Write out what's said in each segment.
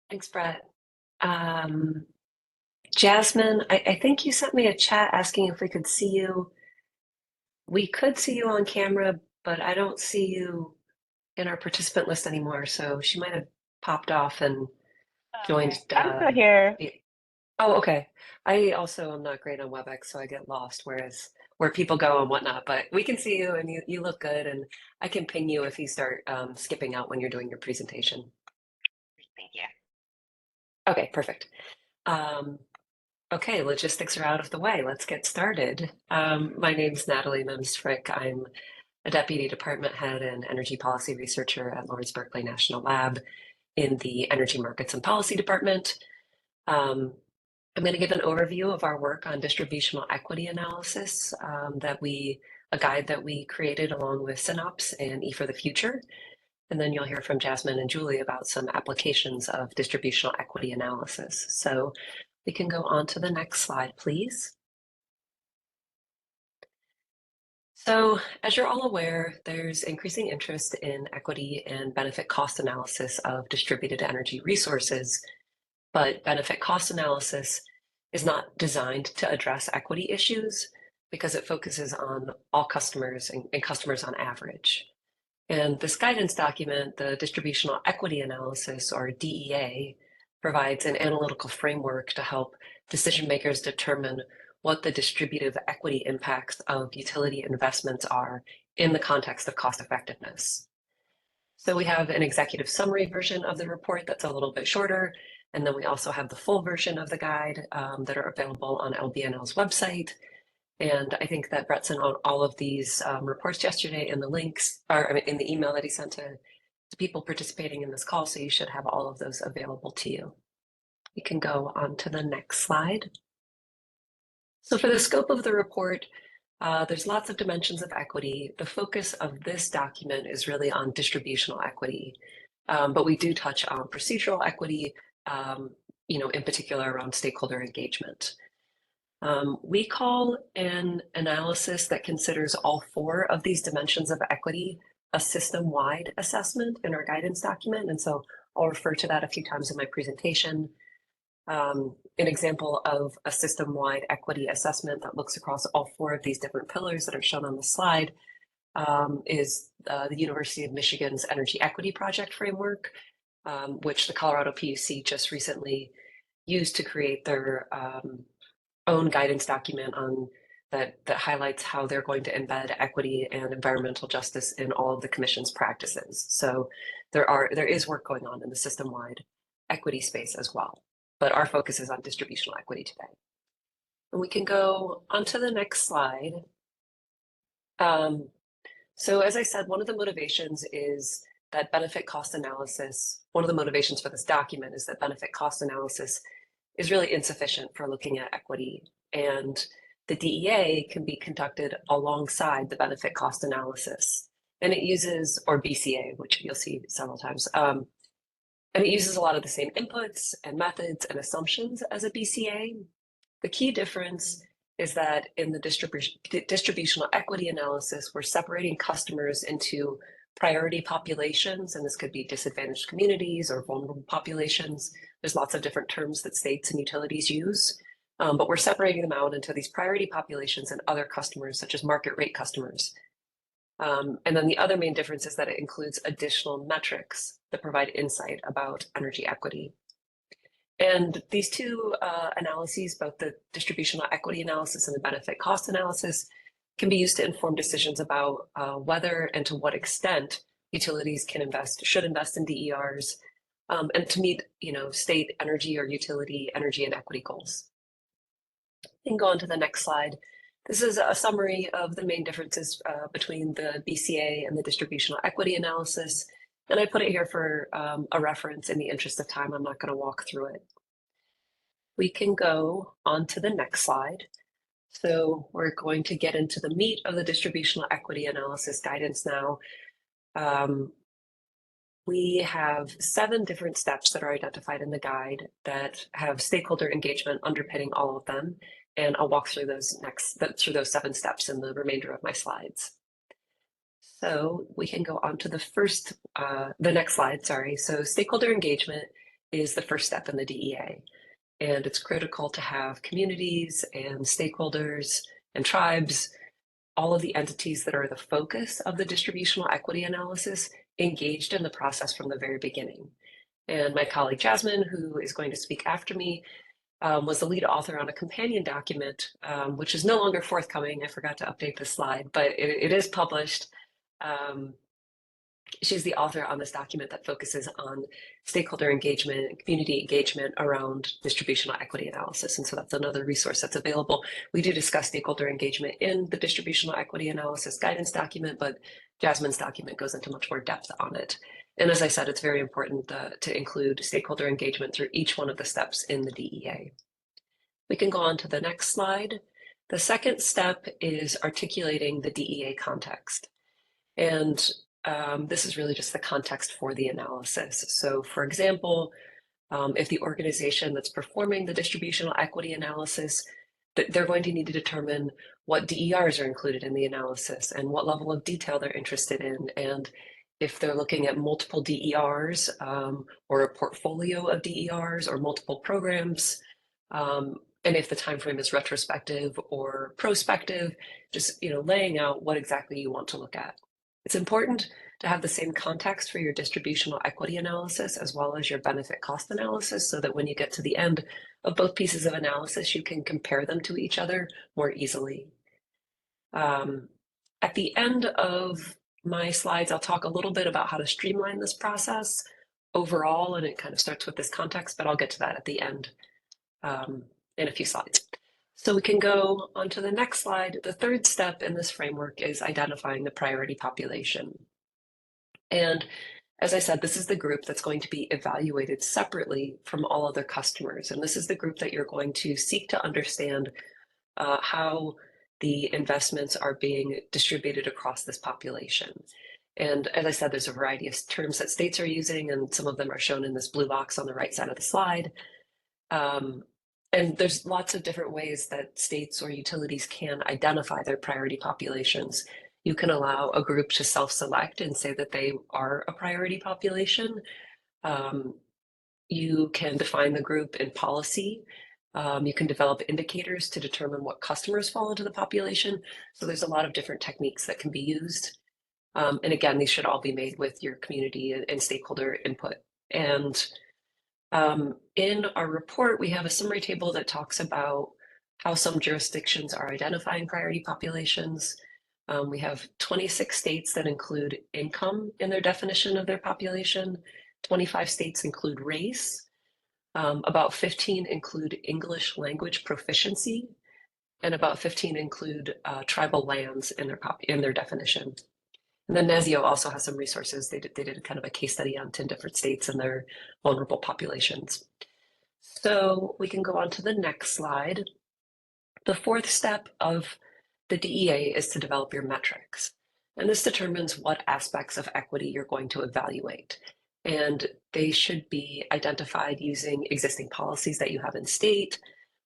Thanks, Brett. Um, Jasmine, I think you sent me a chat asking if we could see you. We could see you on camera, but I don't see you in our participant list anymore. So she might have popped off and joined. Okay. I'm still here. Oh, okay. I also am not great on WebEx, so I get lost, whereas where people go and whatnot. But we can see you, and you look good, and I can ping you if you start skipping out when you're doing your presentation. Thank you. Okay, perfect. Um, Okay, logistics are out of the way. Let's get started. My name's Natalie Mims-Frick. I'm a deputy department head and energy policy researcher at Lawrence Berkeley National Lab in the Energy Markets and Policy Department. Um, I'm going to give an overview of our work on distributional equity analysis a guide that we created along with Synops and E for the Future. And then you'll hear from Jasmine and Julie about some applications of distributional equity analysis. So we can go on to the next slide, please. So, as you're all aware, there's increasing interest in equity and benefit cost analysis of distributed energy resources, but benefit cost analysis is not designed to address equity issues because it focuses on all customers and customers on average. And this guidance document, the Distributional Equity Analysis, or DEA, provides an analytical framework to help decision makers determine what the distributive equity impacts of utility investments are in the context of cost effectiveness. So we have an executive summary version of the report that's a little bit shorter, and then we also have the full version of the guide that are available on LBNL's website. And I think that Brett sent out all of these reports yesterday in the links, or I mean, in the email that he sent to people participating in this call. So you should have all of those available to you. We can go on to the next slide. So for the scope of the report, there's lots of dimensions of equity. The focus of this document is really on distributional equity, but we do touch on procedural equity, in particular around stakeholder engagement. We call an analysis that considers all four of these dimensions of equity a system-wide assessment in our guidance document. And so I'll refer to that a few times in my presentation. An example of a system-wide equity assessment that looks across all four of these different pillars that are shown on the slide is the University of Michigan's Energy Equity Project Framework, which the Colorado PUC just recently used to create their own guidance document on that highlights how they're going to embed equity and environmental justice in all of the commission's practices. So there is work going on in the system-wide equity space as well, but our focus is on distributional equity today. And we can go on to the next slide. So as I said, one of the motivations is that benefit cost analysis, one of the motivations for this document is that benefit cost analysis is really insufficient for looking at equity. And the DEA can be conducted alongside the benefit cost analysis. And it uses, or BCA, which you'll see several times, and it uses a lot of the same inputs and methods and assumptions as a BCA. The key difference is that in the distributional equity analysis, we're separating customers into priority populations, and this could be disadvantaged communities or vulnerable populations. There's lots of different terms that states and utilities use, but we're separating them out into these priority populations and other customers, such as market rate customers. And then the other main difference is that it includes additional metrics that provide insight about energy equity. And these two analyses, both the distributional equity analysis and the benefit cost analysis, can be used to inform decisions about whether and to what extent utilities should invest in DERs, and to meet, state energy or utility energy and equity goals. We can go on to the next slide. This is a summary of the main differences between the BCA and the distributional equity analysis. And I put it here for a reference in the interest of time. I'm not going to walk through it. We can go on to the next slide. So we're going to get into the meat of the distributional equity analysis guidance now. We have 7 different steps that are identified in the guide that have stakeholder engagement underpinning all of them. And I'll walk through those 7 steps in the remainder of my slides. So we can go on to the next slide, sorry. So stakeholder engagement is the first step in the DEA. And it's critical to have communities and stakeholders and tribes, all of the entities that are the focus of the distributional equity analysis, engaged in the process from the very beginning. And my colleague Jasmine, who is going to speak after me, was the lead author on a companion document, which is no longer forthcoming. I forgot to update the slide, but it is published. She's the author on this document that focuses on stakeholder engagement and community engagement around distributional equity analysis. And so that's another resource that's available. We do discuss stakeholder engagement in the distributional equity analysis guidance document, but Jasmine's document goes into much more depth on it. And as I said, it's very important to include stakeholder engagement through each one of the steps in the DEA. We can go on to the next slide. The second step is articulating the DEA context. And this is really just the context for the analysis. So for example, if the organization that's performing the distributional equity analysis, they're going to need to determine what DERs are included in the analysis and what level of detail they're interested in. And if they're looking at multiple DERs or a portfolio of DERs or multiple programs, and if the time frame is retrospective or prospective, just laying out what exactly you want to look at. It's important to have the same context for your distributional equity analysis as well as your benefit cost analysis so that when you get to the end of both pieces of analysis, you can compare them to each other more easily. At the end of my slides, I'll talk a little bit about how to streamline this process overall, and it kind of starts with this context, but I'll get to that at the end in a few slides. So we can go on to the next slide. The third step in this framework is identifying the priority population. And as I said, this is the group that's going to be evaluated separately from all other customers. And this is the group that you're going to seek to understand how the investments are being distributed across this population. And as I said, there's a variety of terms that states are using, and some of them are shown in this blue box on the right side of the slide. And there's lots of different ways that states or utilities can identify their priority populations. You can allow a group to self-select and say that they are a priority population. You can define the group in policy. You can develop indicators to determine what customers fall into the population. So there's a lot of different techniques that can be used. And again, these should all be made with your community and stakeholder input. And in our report, we have a summary table that talks about how some jurisdictions are identifying priority populations. We have 26 states that include income in their definition of their population. 25 states include race. About 15 include English language proficiency, and about 15 include tribal lands in their definition. And then NASIO also has some resources. They did kind of a case study on 10 different states and their vulnerable populations. So we can go on to the next slide. The fourth step of the DEA is to develop your metrics. And this determines what aspects of equity you're going to evaluate. And they should be identified using existing policies that you have in state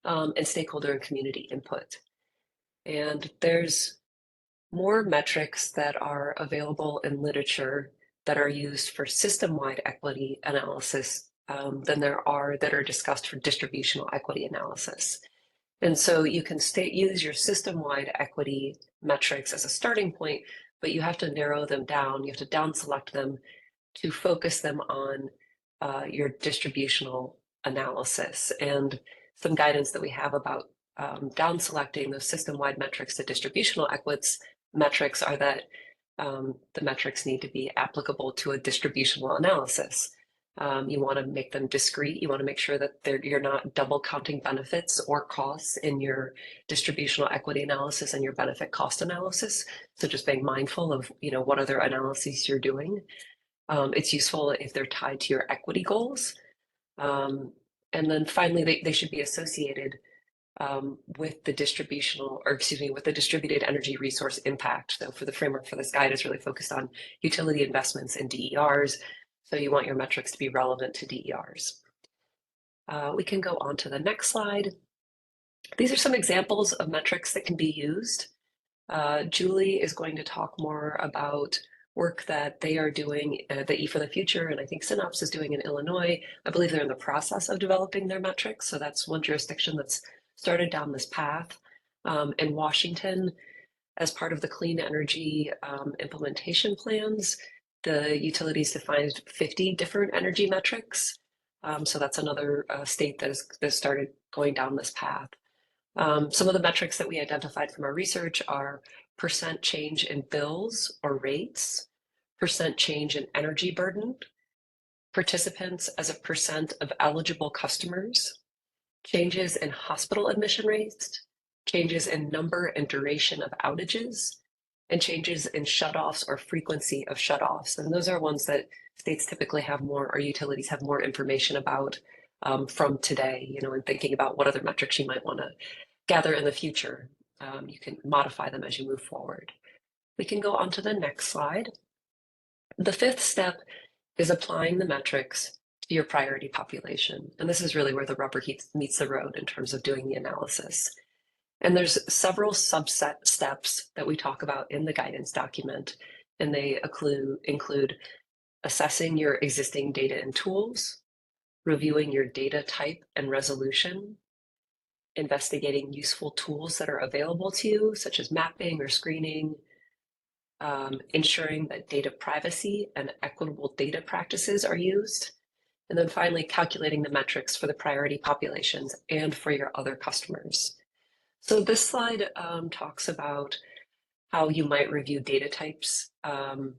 and stakeholder and community input. And there's more metrics that are available in literature that are used for system-wide equity analysis than there are that are discussed for distributional equity analysis. And so you can use your system-wide equity metrics as a starting point, but you have to narrow them down. You have to down select them to focus them on your distributional analysis. And some guidance that we have about down selecting those system-wide metrics to distributional equities metrics are that the metrics need to be applicable to a distributional analysis. You want to make them discrete. You want to make sure that you're not double counting benefits or costs in your distributional equity analysis and your benefit cost analysis. So just being mindful of what other analyses you're doing. It's useful if they're tied to your equity goals. And then finally, they should be associated with the with the distributed energy resource impact. So for the framework for this guide is really focused on utility investments in DERs. So you want your metrics to be relevant to DERs. We can go on to the next slide. These are some examples of metrics that can be used. Julie is going to talk more about work that they are doing, the E for the Future, and I think Synops is doing in Illinois. I believe they're in the process of developing their metrics. So that's one jurisdiction that's started down this path. In Washington, as part of the clean energy implementation plans, the utilities defined 50 different energy metrics. So that's another state that has started going down this path. Some of the metrics that we identified from our research are percent change in bills or rates, percent change in energy burden, participants as a percent of eligible customers, changes in hospital admission rates, changes in number and duration of outages, and changes in shutoffs or frequency of shutoffs. And those are ones that states typically have more, or utilities have more information about from today, and thinking about what other metrics you might want to gather in the future. You can modify them as you move forward. We can go on to the next slide. The fifth step is applying the metrics to your priority population. And this is really where the rubber meets the road in terms of doing the analysis. And there's several subset steps that we talk about in the guidance document, and they include assessing your existing data and tools, reviewing your data type and resolution, investigating useful tools that are available to you, such as mapping or screening, ensuring that data privacy and equitable data practices are used, and then finally calculating the metrics for the priority populations and for your other customers. So this slide talks about how you might review data types. And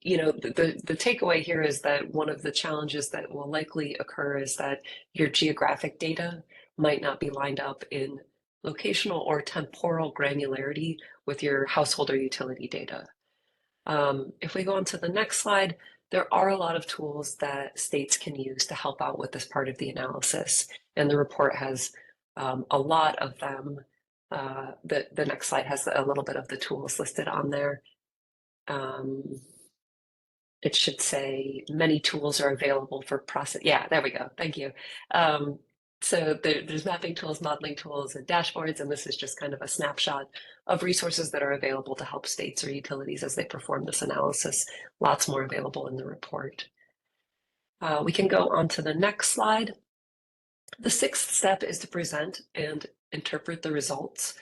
the takeaway here is that one of the challenges that will likely occur is that your geographic data might not be lined up in locational or temporal granularity with your household or utility data. If we go on to the next slide, there are a lot of tools that states can use to help out with this part of the analysis. And the report has a lot of them. The next slide has a little bit of the tools listed on there. It should say many tools are available for process. Yeah, there we go. Thank you. So there's mapping tools, modeling tools, and dashboards, and this is just kind of a snapshot of resources that are available to help states or utilities as they perform this analysis. Lots more available in the report. We can go on to the next slide. The sixth step is to present and interpret the results.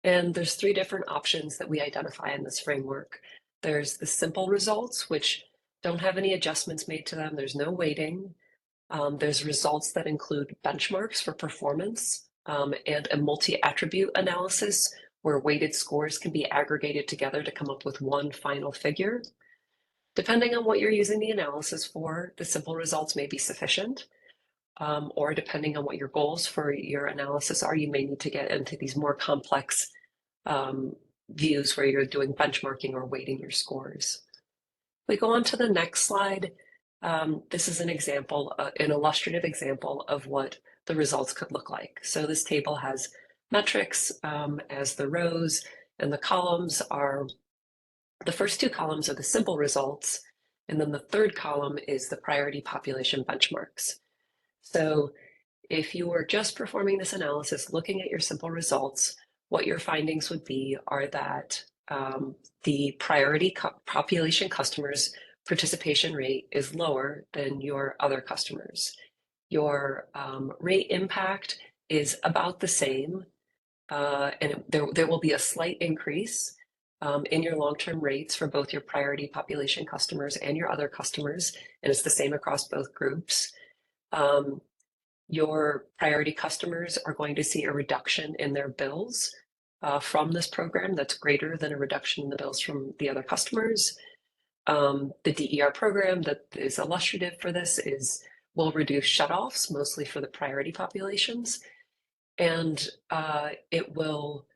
And there's three different options that we identify in this framework. There's the simple results, which don't have any adjustments made to them. There's no weighting. There's results that include benchmarks for performance and a multi-attribute analysis where weighted scores can be aggregated together to come up with one final figure. Depending on what you're using the analysis for, the simple results may be sufficient, or depending on what your goals for your analysis are, you may need to get into these more complex views where you're doing benchmarking or weighting your scores. We go on to the next slide. This is an example, an illustrative example of what the results could look like. So this table has metrics as the rows, and the columns are, the first two columns are the simple results, and then the third column is the priority population benchmarks. So if you were just performing this analysis, looking at your simple results, what your findings would be are that the priority population customers' participation rate is lower than your other customers. Your rate impact is about the same, and there will be a slight increase in your long-term rates for both your priority population customers and your other customers, and it's the same across both groups. Your priority customers are going to see a reduction in their bills from this program that's greater than a reduction in the bills from the other customers. The DER program that is illustrative for this will reduce shutoffs, mostly for the priority populations, and it will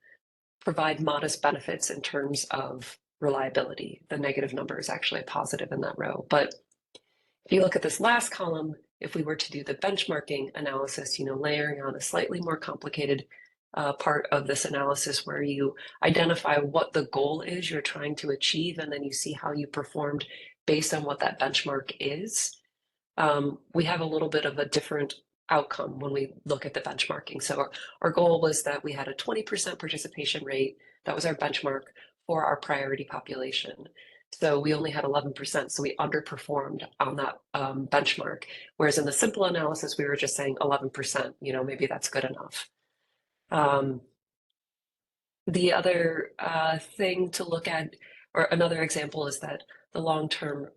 provide modest benefits in terms of reliability. The negative number is actually a positive in that row. But if you look at this last column, if we were to do the benchmarking analysis, layering on a slightly more complicated part of this analysis where you identify what the goal is you're trying to achieve, and then you see how you performed based on what that benchmark is. We have a little bit of a different outcome when we look at the benchmarking. So our goal was that we had a 20% participation rate. That was our benchmark for our priority population. So we only had 11%, so we underperformed on that benchmark. Whereas in the simple analysis, we were just saying 11%, maybe that's good enough. The other thing to look at, or another example, is that the long-term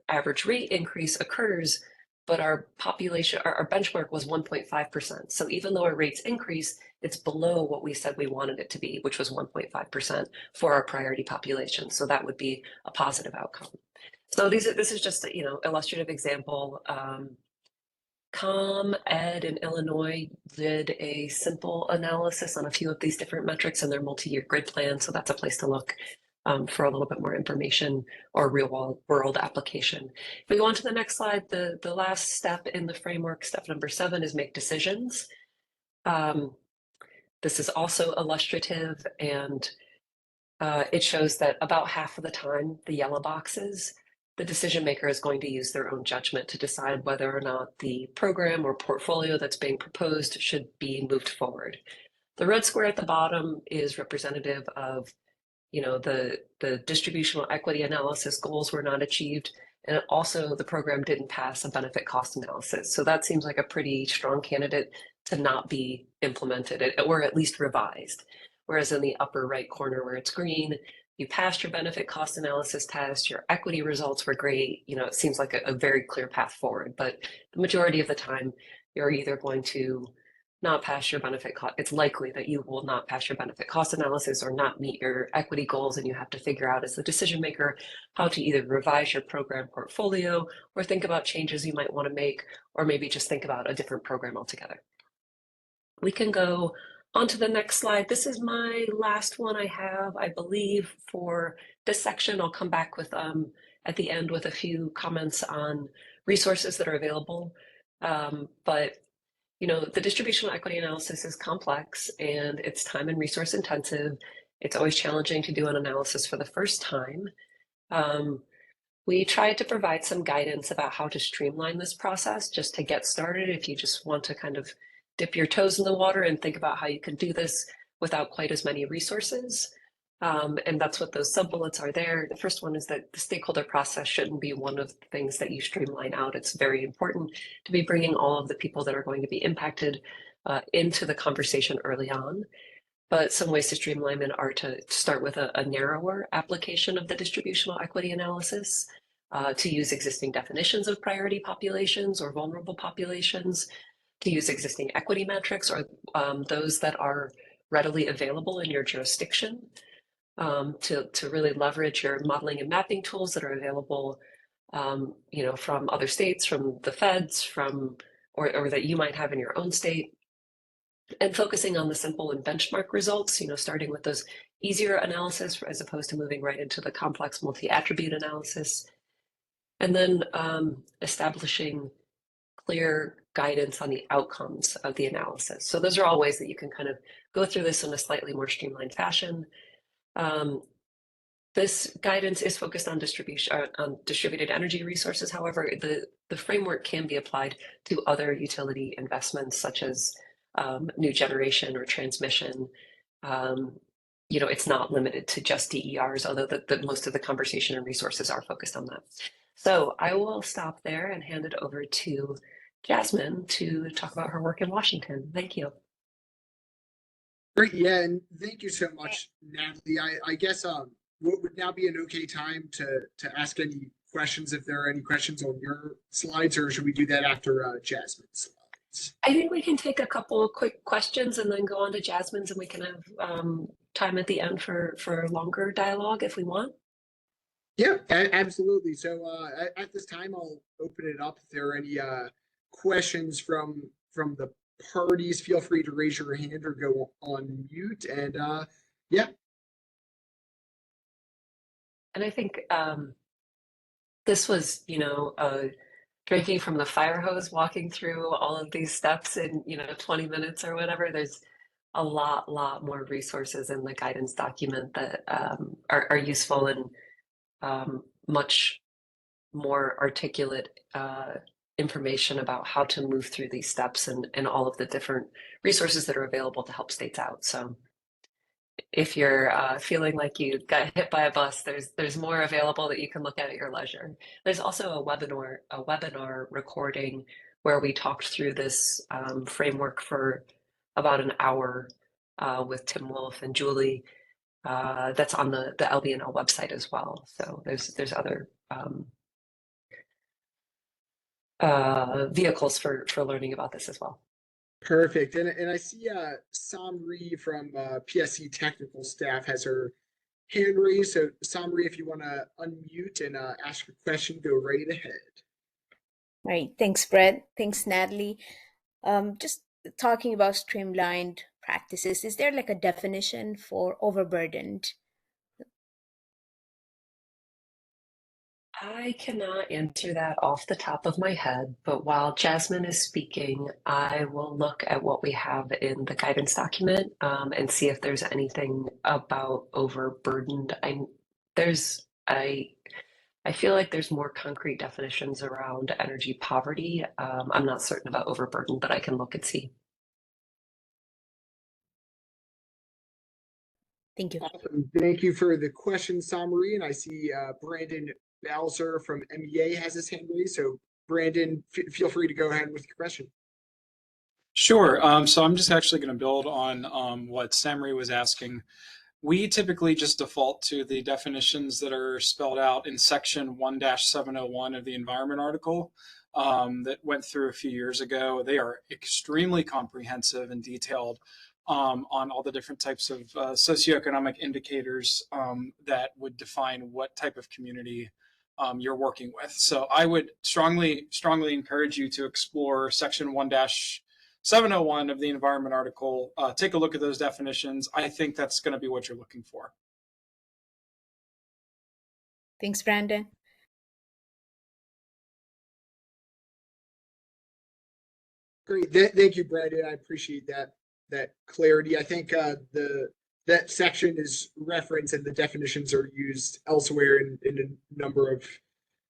average rate increase occurs, but our population, our benchmark was 1.5%. So even though our rates increase, it's below what we said we wanted it to be, which was 1.5% for our priority population. So that would be a positive outcome. So this is just a, illustrative example. ComEd in Illinois did a simple analysis on a few of these different metrics in their multi-year grid plan. So that's a place to look for a little bit more information or real world application. If we go on to the next slide, the last step in the framework, step number 7, is make decisions. This is also illustrative, and it shows that about half of the time, the yellow boxes, the decision maker is going to use their own judgment to decide whether or not the program or portfolio that's being proposed should be moved forward. The red square at the bottom is representative of, the distributional equity analysis goals were not achieved, and also the program didn't pass a benefit cost analysis. So that seems like a pretty strong candidate to not be implemented or at least revised. Whereas in the upper right corner where it's green, you passed your benefit cost analysis test, your equity results were great, it seems like a very clear path forward. But the majority of the time, you're either going to not pass your benefit cost. It's likely that you will not pass your benefit cost analysis or not meet your equity goals, and you have to figure out as the decision maker how to either revise your program portfolio or think about changes you might want to make, or maybe just think about a different program altogether. We can go on to the next slide. This is my last one I have, I believe, for this section. I'll come back with at the end with a few comments on resources that are available. But the distributional equity analysis is complex and it's time and resource intensive. It's always challenging to do an analysis for the first time. We tried to provide some guidance about how to streamline this process just to get started if you just want to kind of dip your toes in the water and think about how you can do this without quite as many resources. And that's what those sub-bullets are there. The first one is that the stakeholder process shouldn't be one of the things that you streamline out. It's very important to be bringing all of the people that are going to be impacted into the conversation early on. But some ways to streamline it are to start with a narrower application of the distributional equity analysis, to use existing definitions of priority populations or vulnerable populations, to use existing equity metrics or those that are readily available in your jurisdiction, to really leverage your modeling and mapping tools that are available, from other states, from the feds, or that you might have in your own state, and focusing on the simple and benchmark results, starting with those easier analysis as opposed to moving right into the complex multi-attribute analysis, and then establishing clear guidance on the outcomes of the analysis. So those are all ways that you can kind of go through this in a slightly more streamlined fashion. This guidance is focused on distributed energy resources. However, the framework can be applied to other utility investments such as new generation or transmission. It's not limited to just DERs, although most of the conversation and resources are focused on that. So I will stop there and hand it over to Jasmine to talk about her work in Washington. Thank you. Great, yeah, and thank you so much, Natalie. I guess what would now be an okay time to ask any questions, if there are any questions on your slides, or should we do that after Jasmine's slides? I think we can take a couple of quick questions and then go on to Jasmine's, and we can have time at the end for longer dialogue if we want. Yeah, absolutely. So at this time, I'll open it up. If there are any questions from the parties, feel free to raise your hand or go on mute. And yeah. And I think this was, drinking from the fire hose, walking through all of these steps in, 20 minutes or whatever. There's a lot more resources in the guidance document that are useful and much more articulate information about how to move through these steps and all of the different resources that are available to help states out. So if you're feeling like you got hit by a bus, there's more available that you can look at your leisure. There's also a webinar recording where we talked through this framework for about an hour with Tim Wolf and Julie. That's on the LBNL website as well. So there's other vehicles for learning about this as well. Perfect. And I see Samri from PSC technical staff has her hand raised. So Samri, if you want to unmute and ask your question, go right ahead. Right. Thanks, Brett. Thanks, Natalie. Just talking about streamlined practices, is there like a definition for overburdened? I cannot answer that off the top of my head, but while Jasmine is speaking, I will look at what we have in the guidance document and see if there's anything about overburdened. I feel like there's more concrete definitions around energy poverty. I'm not certain about overburdened, but I can look and see. Thank you. Awesome. Thank you for the question, Samri. And I see Brandon Bowser from MEA has his hand raised. So Brandon, feel free to go ahead with your question. Sure. So I'm just actually going to build on what Samri was asking. We typically just default to the definitions that are spelled out in section 1-701 of the environment article that went through a few years ago. They are extremely comprehensive and detailed on all the different types of socioeconomic indicators that would define what type of community you're working with. So I would strongly encourage you to explore section 1-701 of the environment article. Take a look at those definitions. I think that's going to be what you're looking for. Thanks, Brandon. Great. Thank you, Brandon. I appreciate that clarity. I think that section is referenced and the definitions are used elsewhere in a number of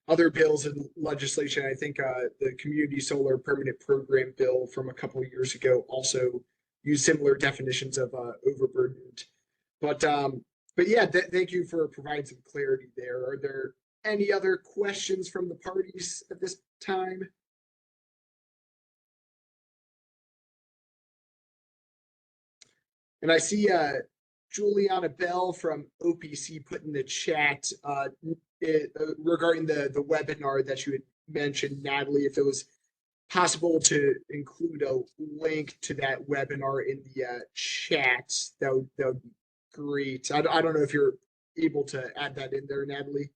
other bills and legislation. I think the Community Solar Permanent Program bill from a couple of years ago also used similar definitions of overburdened. But yeah, thank you for providing some clarity there. Are there any other questions from the parties at this time? And I see Juliana Bell from OPC put in the chat regarding the webinar that you had mentioned, Natalie, if it was possible to include a link to that webinar in the chat, that would be great. I don't know if you're able to add that in there, Natalie.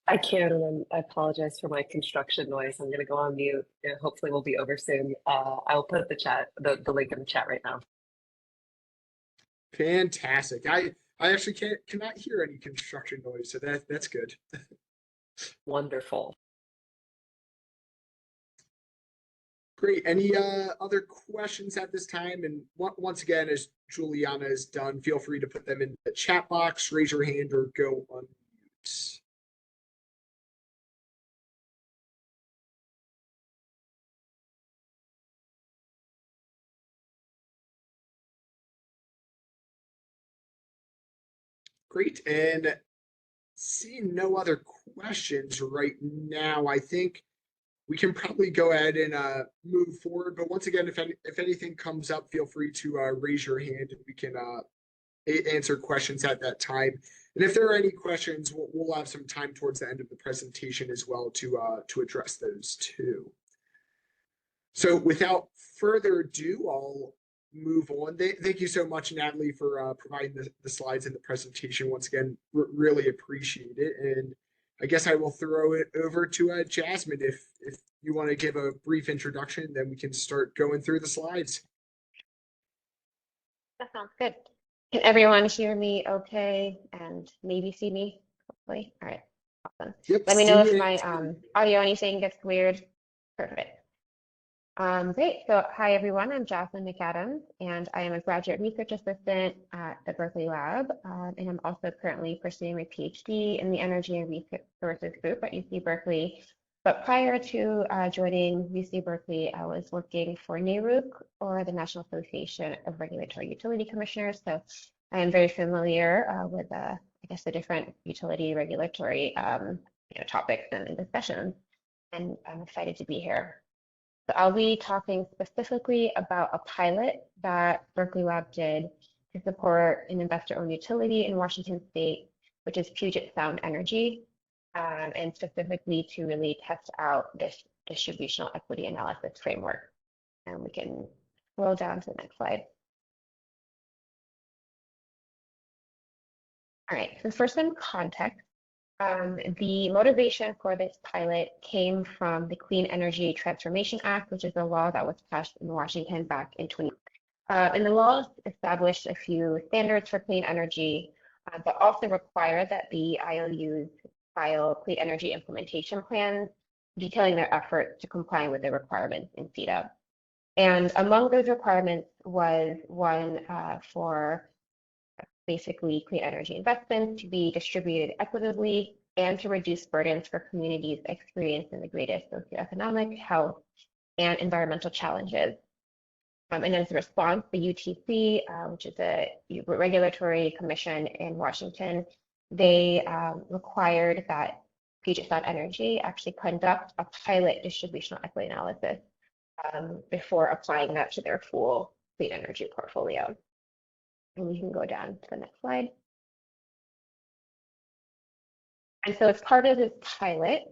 I can, and I apologize for my construction noise. I'm going to go on mute. And hopefully, we'll be over soon. I'll put the link in the chat right now. Fantastic. I actually cannot hear any construction noise, so that's good. Wonderful. Great. Any other questions at this time? And once again, as Juliana is done, feel free to put them in the chat box, raise your hand, or go unmute. Great. And seeing no other questions right now, I think we can probably go ahead and move forward. But once again, if anything comes up, feel free to raise your hand and we can answer questions at that time. And if there are any questions, we'll have some time towards the end of the presentation as well to address those too. So without further ado, I'll move on. Thank you so much, Natalie, for providing the slides and the presentation. Once again, really appreciate it. And I guess I will throw it over to Jasmine. If you want to give a brief introduction, then we can start going through the slides. That sounds good. Can everyone hear me okay and maybe see me, hopefully? All right, awesome. Yep, Let me know if my audio anything gets weird. Perfect. Great. So hi, everyone. I'm Jocelyn McAdams, and I am a graduate research assistant at the Berkeley Lab. And I'm also currently pursuing my PhD in the Energy and Resources group at UC Berkeley. But prior to joining UC Berkeley, I was working for NARUC, or the National Association of Regulatory Utility Commissioners. So I am very familiar with, I guess, the different utility regulatory topics and discussions, and I'm excited to be here. So I'll be talking specifically about a pilot that Berkeley Lab did to support an investor-owned utility in Washington State, which is Puget Sound Energy, and specifically to really test out this distributional equity analysis framework. And we can scroll down to the next slide. All right, so first in context, the motivation for this pilot came from the Clean Energy Transformation Act, which is a law that was passed in Washington back in 20. And the law established a few standards for clean energy, but also required that the IOUs file clean energy implementation plans detailing their efforts to comply with the requirements in CETA. And among those requirements was one for basically clean energy investments to be distributed equitably and to reduce burdens for communities experiencing the greatest socioeconomic, health, and environmental challenges. And as a response, the UTC, which is a regulatory commission in Washington, they required that Puget Sound Energy actually conduct a pilot distributional equity analysis before applying that to their full clean energy portfolio. And we can go down to the next slide. And so as part of this pilot,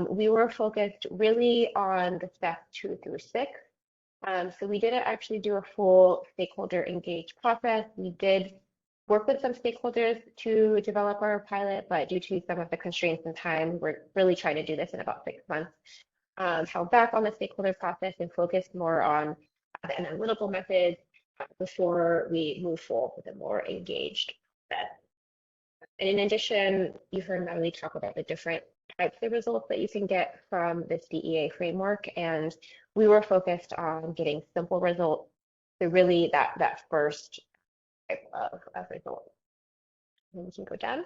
we were focused really on the steps 2 through 6. So we didn't actually do a full stakeholder engaged process. We did work with some stakeholders to develop our pilot, but due to some of the constraints in time, we're really trying to do this in about 6 months. Held back on the stakeholder process and focused more on the analytical methods before we move forward with a more engaged process. And in addition, you heard Natalie talk about the different types of results that you can get from this DEA framework, and we were focused on getting simple results. So really that first type of result. And we can go down.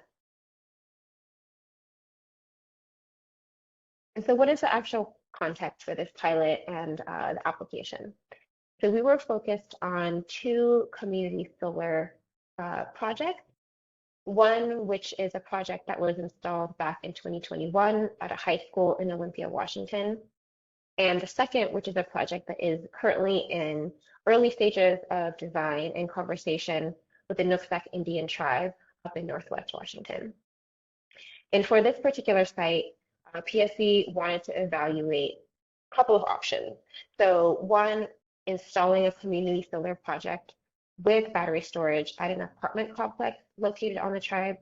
And so what is the actual context for this pilot and the application? So we were focused on 2 community solar projects. One, which is a project that was installed back in 2021 at a high school in Olympia, Washington. And the second, which is a project that is currently in early stages of design and conversation with the Nooksack Indian tribe up in Northwest Washington. And for this particular site, PSC wanted to evaluate a couple of options. So one, installing a community solar project with battery storage at an apartment complex located on the tribe.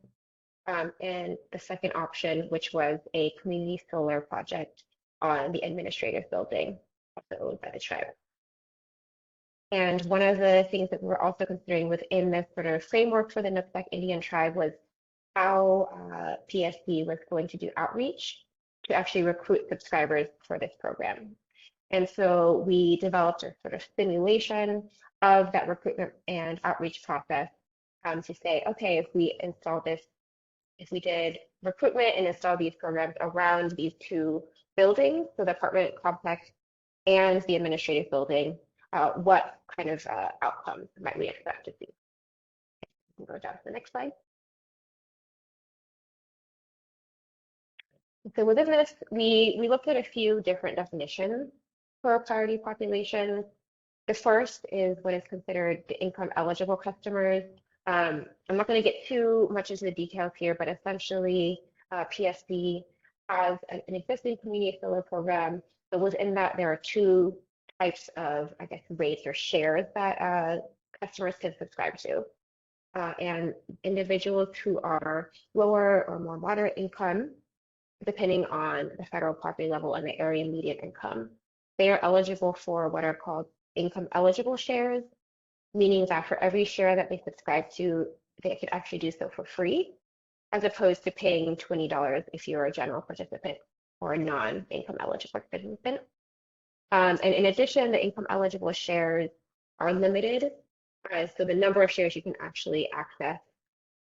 And the second option, which was a community solar project on the administrative building, also owned by the tribe. And one of the things that we were also considering within this sort of framework for the Nooksack Indian tribe was how PSC was going to do outreach to actually recruit subscribers for this program. And so we developed a sort of simulation of that recruitment and outreach process to say, okay, if we install this, if we did recruitment and install these programs around these 2 buildings, so the apartment complex and the administrative building, what kind of outcomes might we expect to see? We'll go down to the next slide. So within this, we looked at a few different definitions for priority populations. The first is what is considered the income eligible customers. I'm not going to get too much into the details here, but essentially PSC has an existing community solar program. So within that, there are 2 types of, I guess, rates or shares that customers can subscribe to. And individuals who are lower or more moderate income, depending on the federal poverty level and the area median income, they are eligible for what are called income eligible shares, meaning that for every share that they subscribe to, they could actually do so for free, as opposed to paying $20 if you're a general participant or a non-income eligible participant. And in addition, the income eligible shares are limited, so the number of shares you can actually access.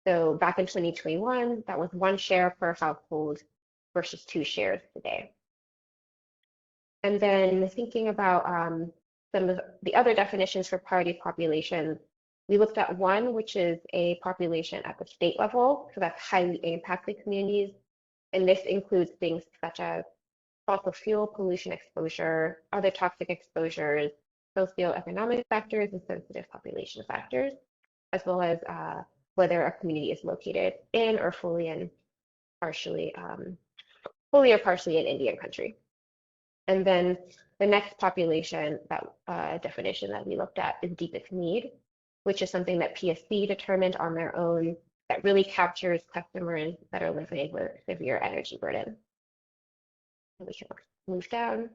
So back in 2021, that was 1 share per household versus 2 shares today. And then thinking about some of the other definitions for priority populations, We looked at one, which is a population at the state level, so that's highly impacted communities. And this includes things such as fossil fuel pollution exposure, other toxic exposures, socioeconomic factors, and sensitive population factors, as well as whether a community is located in or fully or partially in Indian country. And then the next population that definition that we looked at is deepest need, which is something that PSC determined on their own that really captures customers that are living with severe energy burden. And we can move down.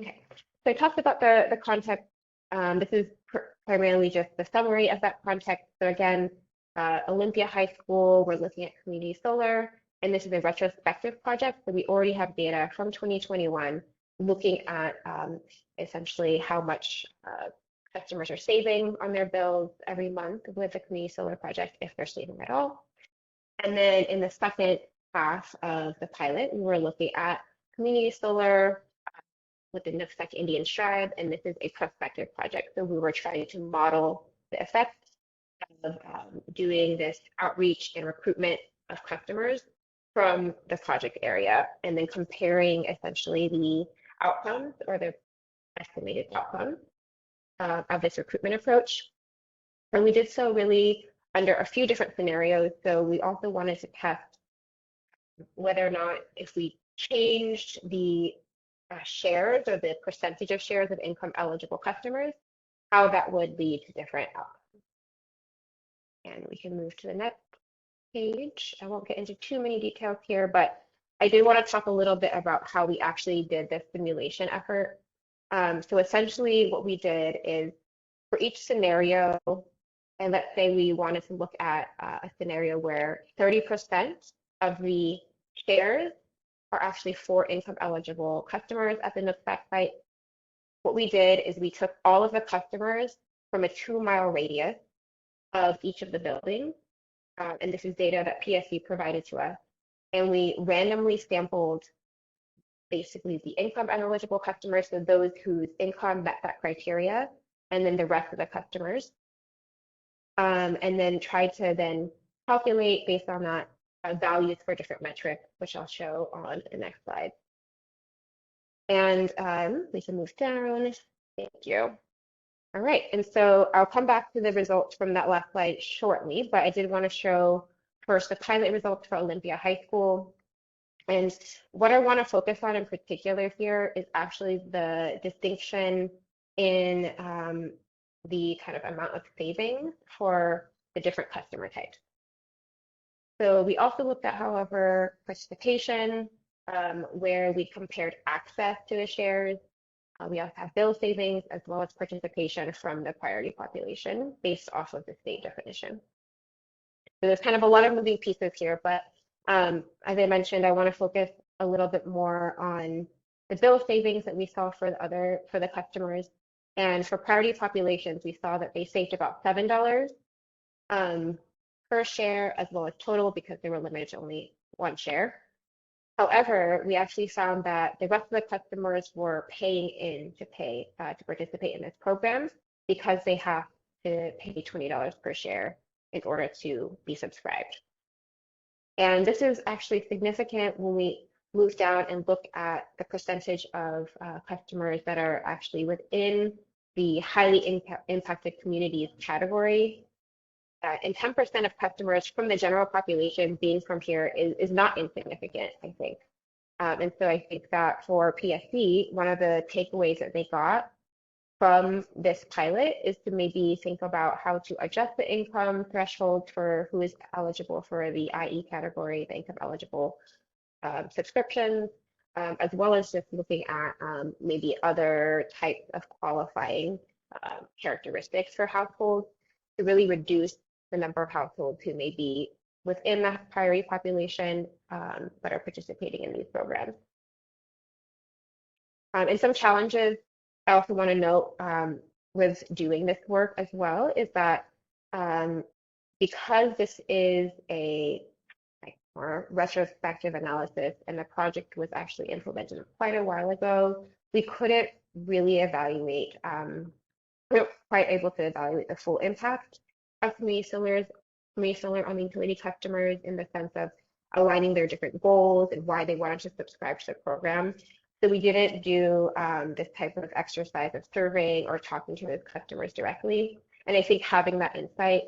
Okay, so I talked about the context. This is primarily just the summary of that context. So again, Olympia High School, we're looking at community solar, and this is a retrospective project. So we already have data from 2021 looking at essentially how much customers are saving on their bills every month with the community solar project, if they're saving at all. And then in the second half of the pilot, we were looking at community solar with the Nooksack Indian tribe, and this is a prospective project. So we were trying to model the effects of doing this outreach and recruitment of customers from the project area, and then comparing essentially the outcomes or the estimated outcomes of this recruitment approach. And we did so really under a few different scenarios. So we also wanted to test whether or not if we changed the shares or the percentage of shares of income eligible customers, how that would lead to different outcomes. And we can move to the next page. I won't get into too many details here, but I did want to talk a little bit about how we actually did this simulation effort. So essentially what we did is for each scenario, and let's say we wanted to look at a scenario where 30% of the shares are actually for income eligible customers at the Nooksack site. What we did is we took all of the customers from a 2-mile radius of each of the buildings, and this is data that PSC provided to us, and we randomly sampled basically the income eligible customers, so those whose income met that criteria, and then the rest of the customers, and then tried to then calculate based on that values for different metrics, which I'll show on the next slide. And we can move down. Thank you. All right, and so I'll come back to the results from that last slide shortly, but I did want to show first the pilot results for Olympia High School. And what I want to focus on in particular here is actually the distinction in the kind of amount of savings for the different customer types. So we also looked at, however, participation, where we compared access to the shares. We also have bill savings as well as participation from the priority population based off of the state definition. So there's kind of a lot of moving pieces here, but as I mentioned, I want to focus a little bit more on the bill savings that we saw for the customers. And for priority populations, we saw that they saved about $7 per share as well as total because they were limited to only one share. However, we actually found that the rest of the customers were paying in to participate in this program because they have to pay $20 per share in order to be subscribed. And this is actually significant when we move down and look at the percentage of customers that are actually within the highly impacted communities category. And 10% of customers from the general population being from here is not insignificant, I think. And so I think that for PSC, one of the takeaways that they got from this pilot is to maybe think about how to adjust the income threshold for who is eligible for the IE category, the income eligible subscriptions, as well as just looking at maybe other types of qualifying characteristics for households to really reduce the number of households who may be within the priority population but are participating in these programs. And some challenges I also want to note with doing this work as well is that because this is a more retrospective analysis and the project was actually implemented quite a while ago, we couldn't really evaluate we weren't quite able to evaluate the full impact of community solar on the utility customers in the sense of aligning their different goals and why they wanted to subscribe to the program. So we didn't do this type of exercise of surveying or talking to those customers directly. And I think having that insight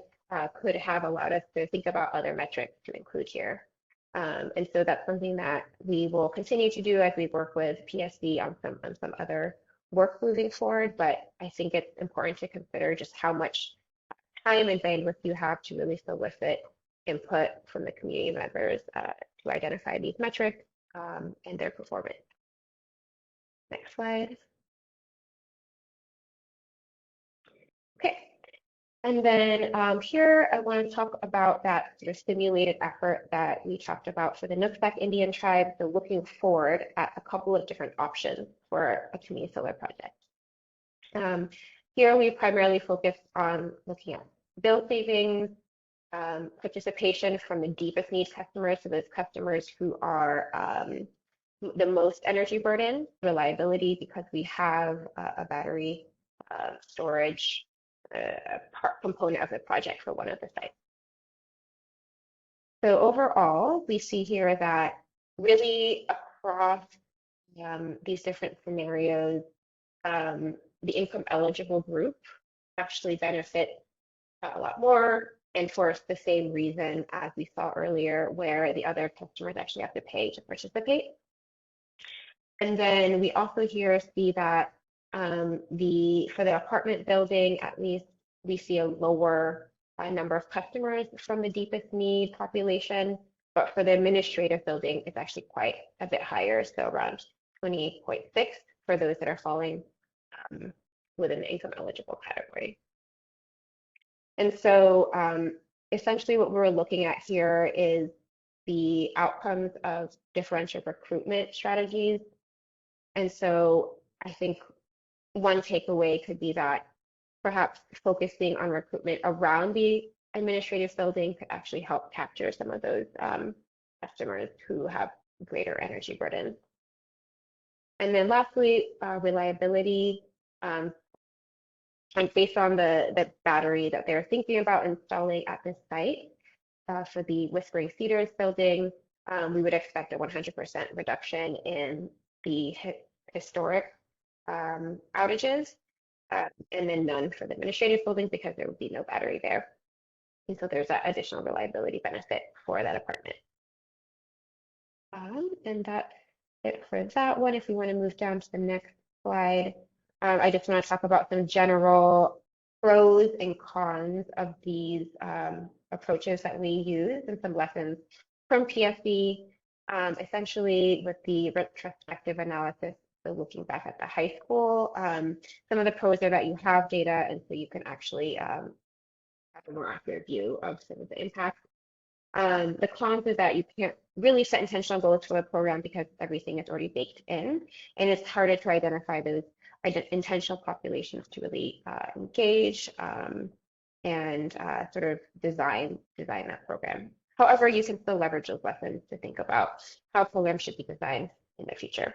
could have allowed us to think about other metrics to include here. And so that's something that we will continue to do as we work with PSC on some other work moving forward. But I think it's important to consider just how much time and bandwidth you have to really solicit input from the community members to identify these metrics and their performance. Next slide. Okay. And then here I want to talk about that sort of simulated effort that we talked about for the Nooksack Indian tribe. So looking forward at a couple of different options for a community solar project. Here we primarily focused on looking at bill savings, participation from the deepest need customers, so those customers who are the most energy burden, reliability, because we have a battery storage component of the project for one of the sites. So overall, we see here that really across these different scenarios, the income eligible group actually benefit a lot more, and for the same reason as we saw earlier, where the other customers actually have to pay to participate. And then we also here see that for the apartment building, at least, we see a lower number of customers from the deepest need population, but for the administrative building, it's actually quite a bit higher, so around 28.6 for those that are falling within the income eligible category. And so essentially what we're looking at here is the outcomes of differential recruitment strategies. And so I think one takeaway could be that perhaps focusing on recruitment around the administrative building could actually help capture some of those customers who have greater energy burden. And then lastly, reliability. And based on the battery that they're thinking about installing at this site for the Whispering Cedars building, we would expect a 100% reduction in the historic outages, and then none for the administrative buildings because there would be no battery there. And so there's that additional reliability benefit for that apartment. And that's it for that one. If we want to move down to the next slide, I just want to talk about some general pros and cons of these approaches that we use and some lessons from PSC. Essentially, with the retrospective analysis, so looking back at the high school, some of the pros are that you have data, and so you can actually have a more accurate view of some of the impacts. The cons is that you can't really set intentional goals for the program because everything is already baked in, and it's harder to identify those intentional populations to really engage and sort of design that program. However, you can still leverage those lessons to think about how programs should be designed in the future.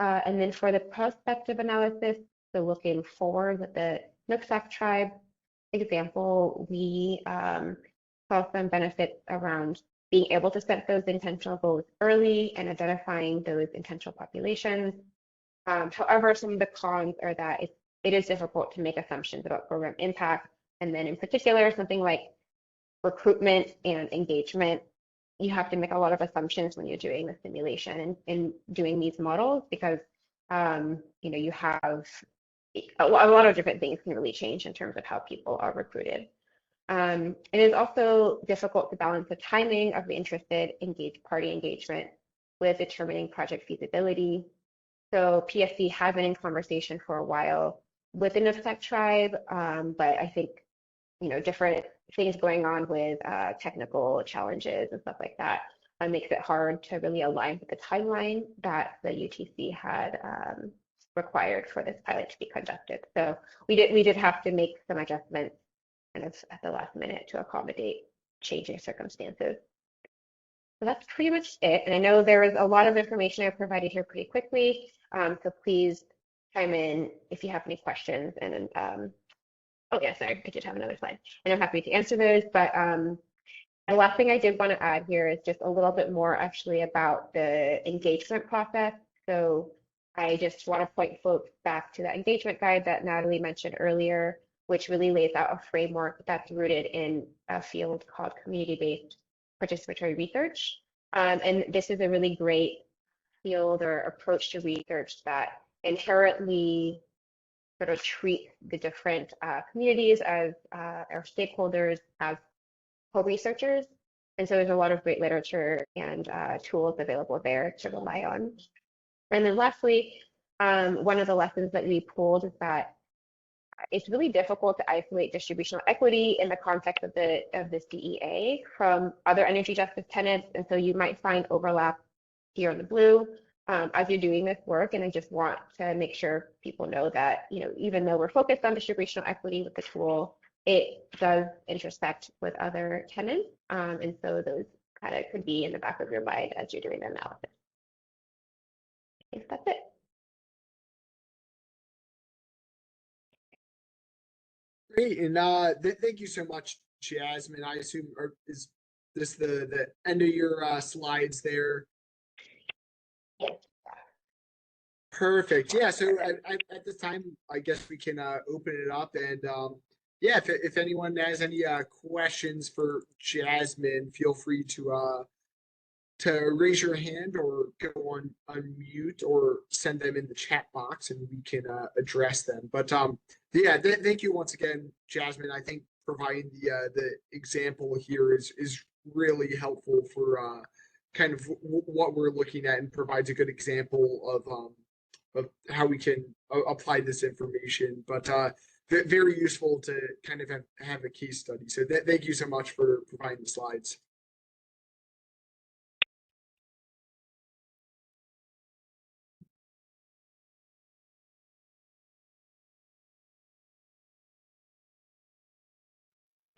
And then for the prospective analysis, so looking forward with the Nooksack tribe example, we saw some benefits around being able to set those intentional goals early and identifying those intentional populations. However, some of the cons are that it is difficult to make assumptions about program impact. And then in particular, something like recruitment and engagement, you have to make a lot of assumptions when you're doing the simulation and doing these models because you have a lot of different things can really change in terms of how people are recruited. It is also difficult to balance the timing of the interested party engagement with determining project feasibility. So PSC has been in conversation for a while with the Nooksack tribe, but I think different things going on with technical challenges and stuff like that makes it hard to really align with the timeline that the UTC had required for this pilot to be conducted. So we did have to make some adjustments kind of at the last minute to accommodate changing circumstances. So that's pretty much it. And I know there is a lot of information I provided here pretty quickly. So please chime in if you have any questions. And oh yeah, sorry, I did have another slide, and I'm happy to answer those. But the last thing I did want to add here is just a little bit more actually about the engagement process. So I just want to point folks back to that engagement guide that Natalie mentioned earlier, which really lays out a framework that's rooted in a field called community-based participatory research. And this is a really great field or approach to research that inherently sort of treats the different communities as our stakeholders as co-researchers. And so there's a lot of great literature and tools available there to rely on. And then lastly, one of the lessons that we pulled is that it's really difficult to isolate distributional equity in the context of this DEA from other energy justice tenets. And so you might find overlap here in the blue as you're doing this work. And I just want to make sure people know that, even though we're focused on distributional equity with the tool, it does intersect with other tenets. And so those kind of could be in the back of your mind as you're doing the analysis. I think that's it. Great, and thank you so much, Jasmine. I assume, or is this the end of your slides there? Yes. Perfect. Yeah. So at this time, I guess we can open it up, and yeah, if anyone has any questions for Jasmine, feel free to raise your hand or go on unmute or send them in the chat box and we can address them. But yeah, thank you once again, Jasmine. I think providing the example here is really helpful for kind of what we're looking at and provides a good example of how we can apply this information. But very useful to kind of have a case study. So thank you so much for providing the slides.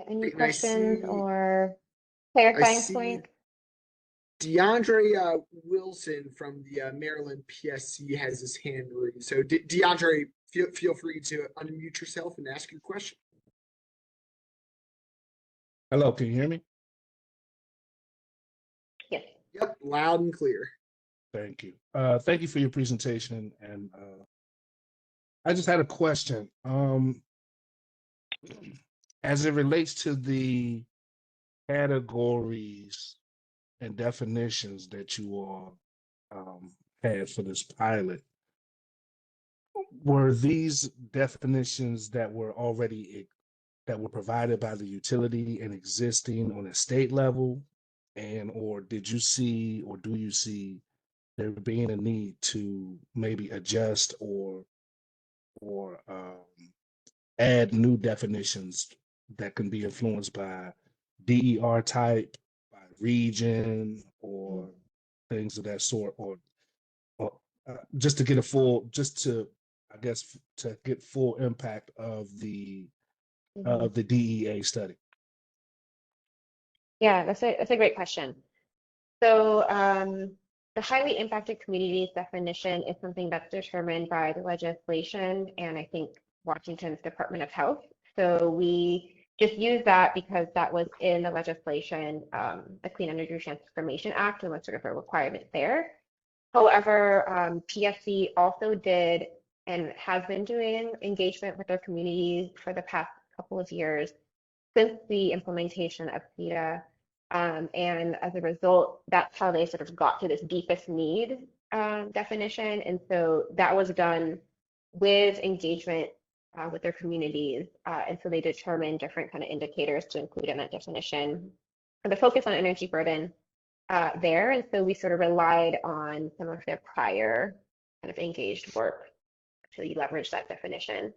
Any Great, and I questions see- or I clarifying see points? DeAndre Wilson from the Maryland PSC has his hand raised. So DeAndre, feel free to unmute yourself and ask your question. Hello, can you hear me? Yes. Yep, loud and clear. Thank you. Thank you for your presentation. And I just had a question. As it relates to the categories and definitions that you all had for this pilot, were these definitions that were provided by the utility and existing on a state level, or did you see, or do you see there being a need to maybe adjust or add new definitions that can be influenced by DER type, by region, or things of that sort, or just to get to get full impact of the DEA study? Yeah, that's a great question. So the highly impacted communities definition is something that's determined by the legislation and I think Washington's Department of Health. So we just use that because that was in the legislation, the Clean Energy Transformation Act, and was sort of a requirement there. However, PSC also did and has been doing engagement with their communities for the past couple of years since the implementation of CETA. And as a result, that's how they sort of got to this deepest need definition. And so that was done with engagement with their communities. And so they determined different kind of indicators to include in that definition. And the focus on energy burden there. And so we sort of relied on some of their prior kind of engaged work to leverage that definition.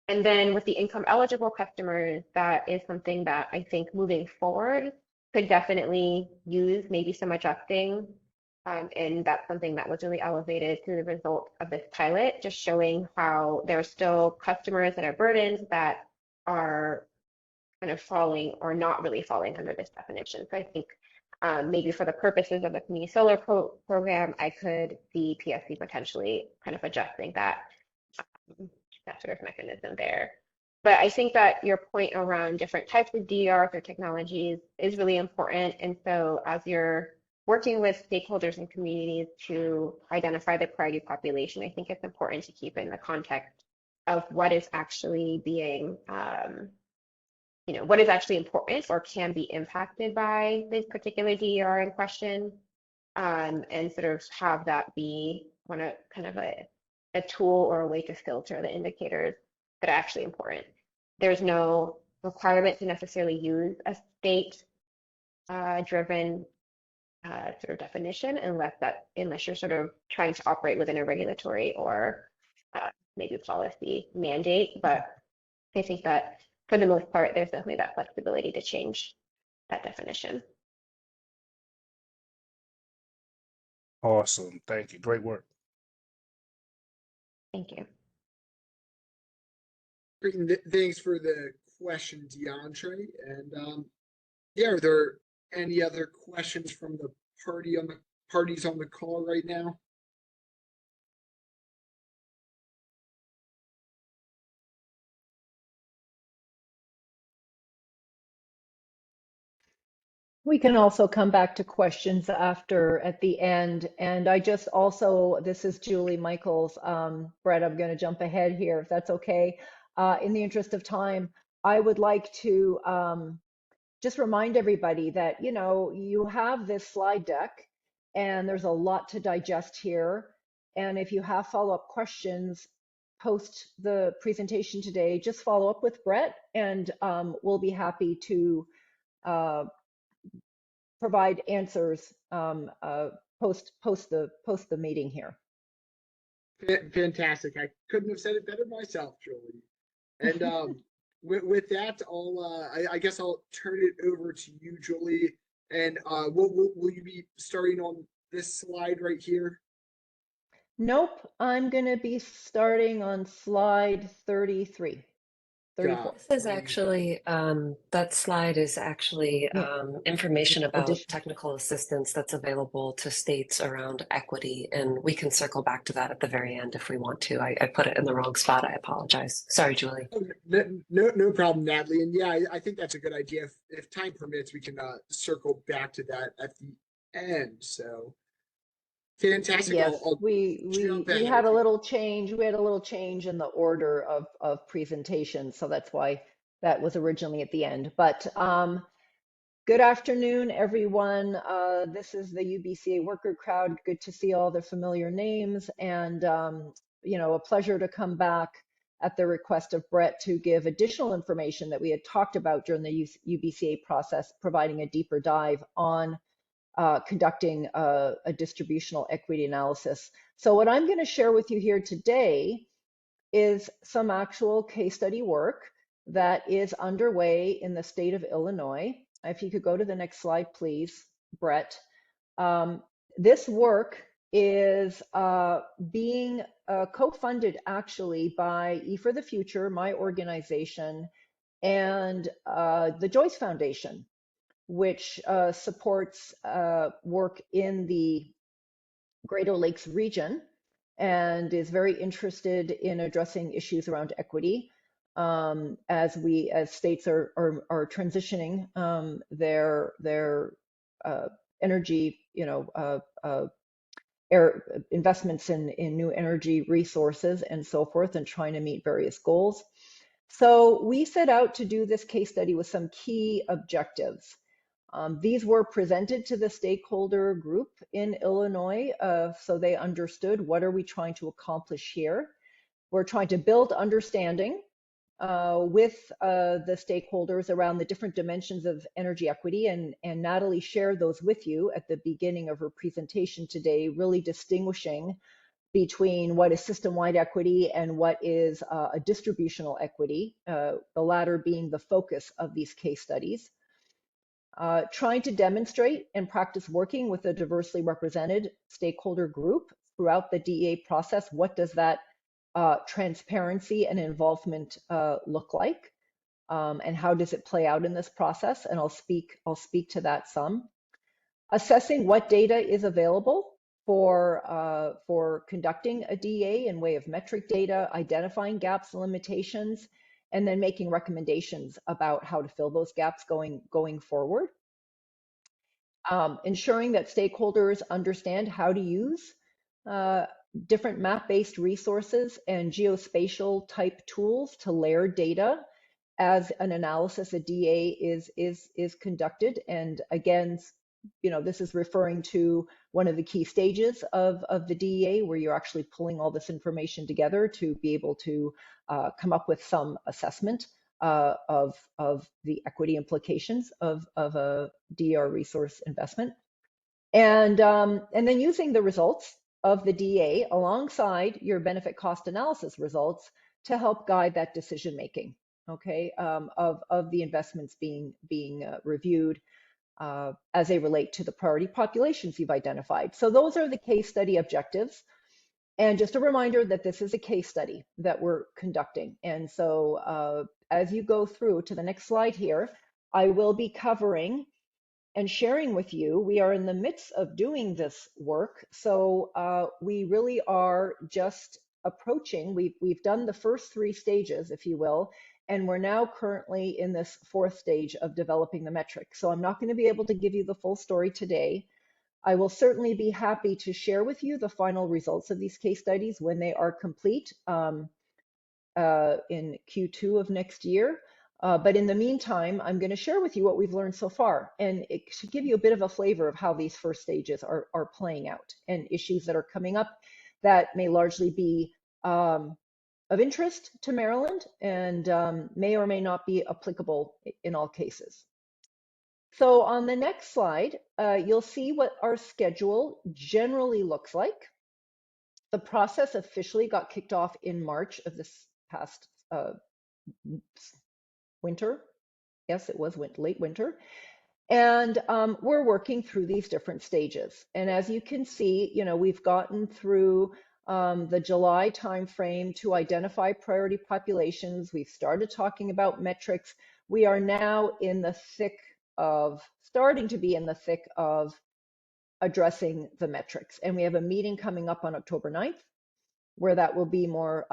And then with the income eligible customers, that is something that I think moving forward could definitely use maybe some adjusting. And that's something that was really elevated through the results of this pilot, just showing how there are still customers that are burdened that are kind of falling or not really falling under this definition. So I think maybe for the purposes of the community solar program, I could see PSC potentially kind of adjusting that that sort of mechanism there. But I think that your point around different types of DERs or technologies is really important. And so as you're working with stakeholders and communities to identify the priority population, I think it's important to keep in the context of what is actually being, what is actually important or can be impacted by this particular DER in question, and sort of have that be kind of a tool or a way to filter the indicators that are actually important. There's no requirement to necessarily use a state driven sort of definition unless you're sort of trying to operate within a regulatory or maybe policy mandate. But I think that for the most part, there's definitely that flexibility to change that definition. Awesome. Thank you. Great work. Thank you. Great, and thanks for the question, DeAndre. And yeah, are there any other questions from the parties on the call right now? We can also come back to questions after at the end. And I just also, this is Julie Michaels. Brett, I'm going to jump ahead here if that's okay. In the interest of time, I would like to just remind everybody that, you have this slide deck and there's a lot to digest here. And if you have follow-up questions post the presentation today, just follow up with Brett and we'll be happy to provide answers post the meeting here. Fantastic. I couldn't have said it better myself, Julie. And with that, I guess I'll turn it over to you, Julie. And will you be starting on this slide right here? Nope, I'm going to be starting on slide 33. 34. This is actually, that slide is actually information about technical assistance that's available to states around equity, and we can circle back to that at the very end if we want to. I put it in the wrong spot. I apologize. Sorry, Julie. Oh, no problem, Natalie. And yeah, I think that's a good idea. If time permits, we can circle back to that at the end. So fantastic. Yes, we had a little change. We had a little change in the order of presentation, so that's why that was originally at the end. But good afternoon, everyone. This is the UBCA worker crowd. Good to see all the familiar names, and a pleasure to come back at the request of Brett to give additional information that we had talked about during the UBCA process, providing a deeper dive on conducting a distributional equity analysis. So what I'm going to share with you here today is some actual case study work that is underway in the state of Illinois. If you could go to the next slide, please, Brett. This work is being co-funded actually by E for the Future, my organization, and the Joyce Foundation, which supports work in the Greater Lakes region and is very interested in addressing issues around equity as states are transitioning their energy, investments in new energy resources and so forth, and trying to meet various goals. So we set out to do this case study with some key objectives. These were presented to the stakeholder group in Illinois, so they understood what are we trying to accomplish here. We're trying to build understanding with the stakeholders around the different dimensions of energy equity, and Natalie shared those with you at the beginning of her presentation today, really distinguishing between what is system-wide equity and what is a distributional equity, the latter being the focus of these case studies. Trying to demonstrate and practice working with a diversely represented stakeholder group throughout the DEA process. What does that transparency and involvement look like? And how does it play out in this process? And I'll speak to that some. Assessing what data is available for conducting a DEA in way of metric data, identifying gaps and limitations, and then making recommendations about how to fill those gaps going forward. Ensuring that stakeholders understand how to use different map-based resources and geospatial type tools to layer data as an analysis a DA is conducted. And again, you know, this is referring to one of the key stages of the DEA, where you're actually pulling all this information together to be able to come up with some assessment of the equity implications of a DER resource investment. And then using the results of the DEA alongside your benefit cost analysis results to help guide that decision making, okay, of the investments being reviewed as they relate to the priority populations you've identified. So those are the case study objectives. And just a reminder that this is a case study that we're conducting. And so as you go through to the next slide here, I will be covering and sharing with you. We are in the midst of doing this work. So we really are just approaching, we've done the first 3 stages, if you will, and we're now currently in this 4th stage of developing the metrics. So I'm not going to be able to give you the full story today. I will certainly be happy to share with you the final results of these case studies when they are complete in Q2 of next year. But in the meantime, I'm going to share with you what we've learned so far, and it should give you a bit of a flavor of how these first stages are playing out and issues that are coming up that may largely be of interest to Maryland and may or may not be applicable in all cases. So on the next slide, you'll see what our schedule generally looks like. The process officially got kicked off in March of this past winter. Yes, it was late winter. And we're working through these different stages. And as you can see, you know, we've gotten through the July timeframe to identify priority populations. We've started talking about metrics. We are now in the thick of, starting to be in the thick of addressing the metrics. And we have a meeting coming up on October 9th, where that will be more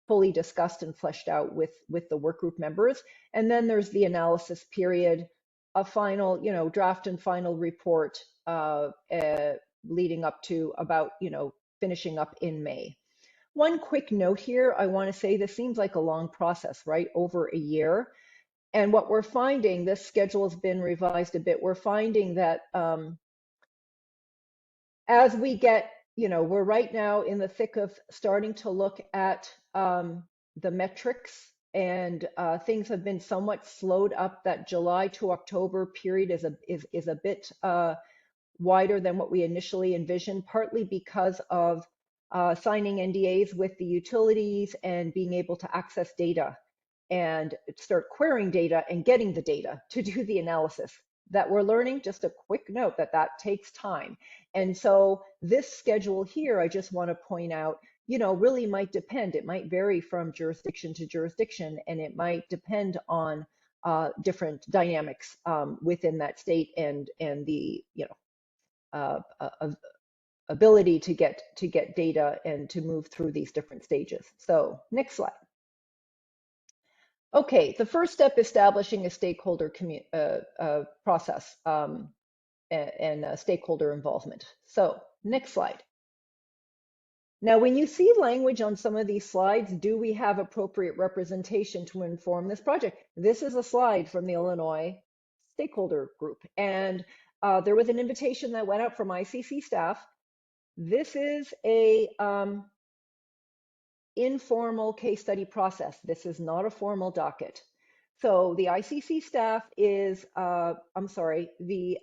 fully discussed and fleshed out with the work group members. And then there's the analysis period, a final, you know, draft and final report leading up to about, you know, finishing up in May. One quick note here, I want to say this seems like a long process, right? Over a year. And what we're finding, this schedule has been revised a bit. We're finding that as we get, you know, we're right now in the thick of starting to look at the metrics, and things have been somewhat slowed up. That July to October period is a bit wider than what we initially envisioned, partly because of signing NDAs with the utilities and being able to access data and start querying data and getting the data to do the analysis that we're learning. Just a quick note that takes time. And so this schedule here, I just want to point out, you know, really might depend. It might vary from jurisdiction to jurisdiction, and it might depend on different dynamics within that state and the, you know, ability to get data and to move through these different stages. So next slide. Okay, the first step, establishing a stakeholder process and stakeholder involvement. So next slide. Now, when you see language on some of these slides, do we have appropriate representation to inform this project? This is a slide from the Illinois stakeholder group, and there was an invitation that went out from ICC staff. This is a informal case study process. This is not a formal docket. So the ICC staff is, the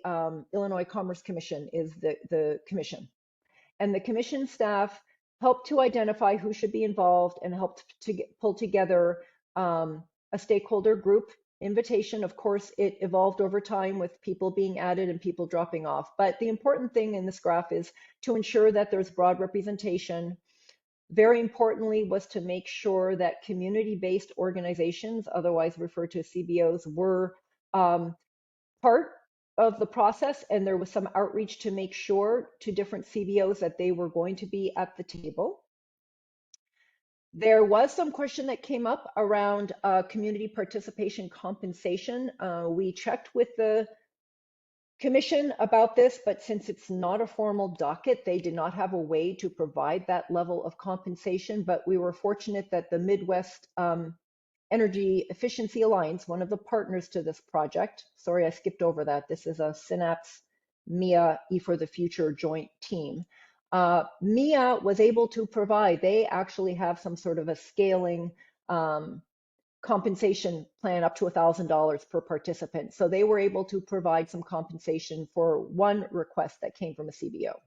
Illinois Commerce Commission is the commission. And the commission staff helped to identify who should be involved and helped to pull together a stakeholder group invitation. Of course, it evolved over time with people being added and people dropping off. But the important thing in this graph is to ensure that there's broad representation. Very importantly was to make sure that community-based organizations, otherwise referred to as CBOs, were part of the process, and there was some outreach to make sure to different CBOs that they were going to be at the table. There was some question that came up around community participation compensation. We checked with the commission about this, but since it's not a formal docket, they did not have a way to provide that level of compensation. But we were fortunate that the Midwest Energy Efficiency Alliance, one of the partners to this project, sorry, I skipped over that. This is a Synapse MIA E for the Future joint team. MIA was able to provide, they actually have some sort of a scaling compensation plan up to $1,000 per participant. So they were able to provide some compensation for one request that came from a CBO.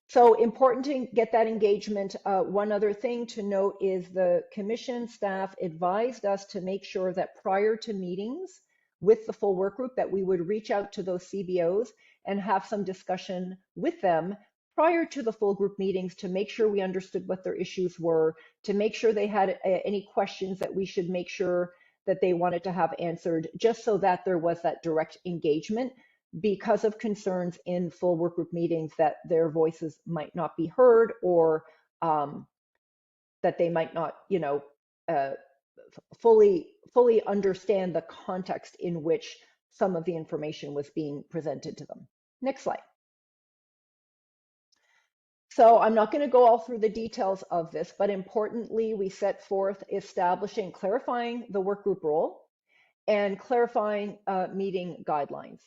So important to get that engagement. One other thing to note is the commission staff advised us to make sure that prior to meetings with the full work group that we would reach out to those CBOs and have some discussion with them prior to the full group meetings to make sure we understood what their issues were, to make sure they had any questions that we should make sure that they wanted to have answered, just so that there was that direct engagement, because of concerns in full work group meetings that their voices might not be heard, or that they might not, fully understand the context in which some of the information was being presented to them. Next slide. So I'm not going to go all through the details of this, but importantly, we set forth establishing, clarifying the work group role and clarifying meeting guidelines.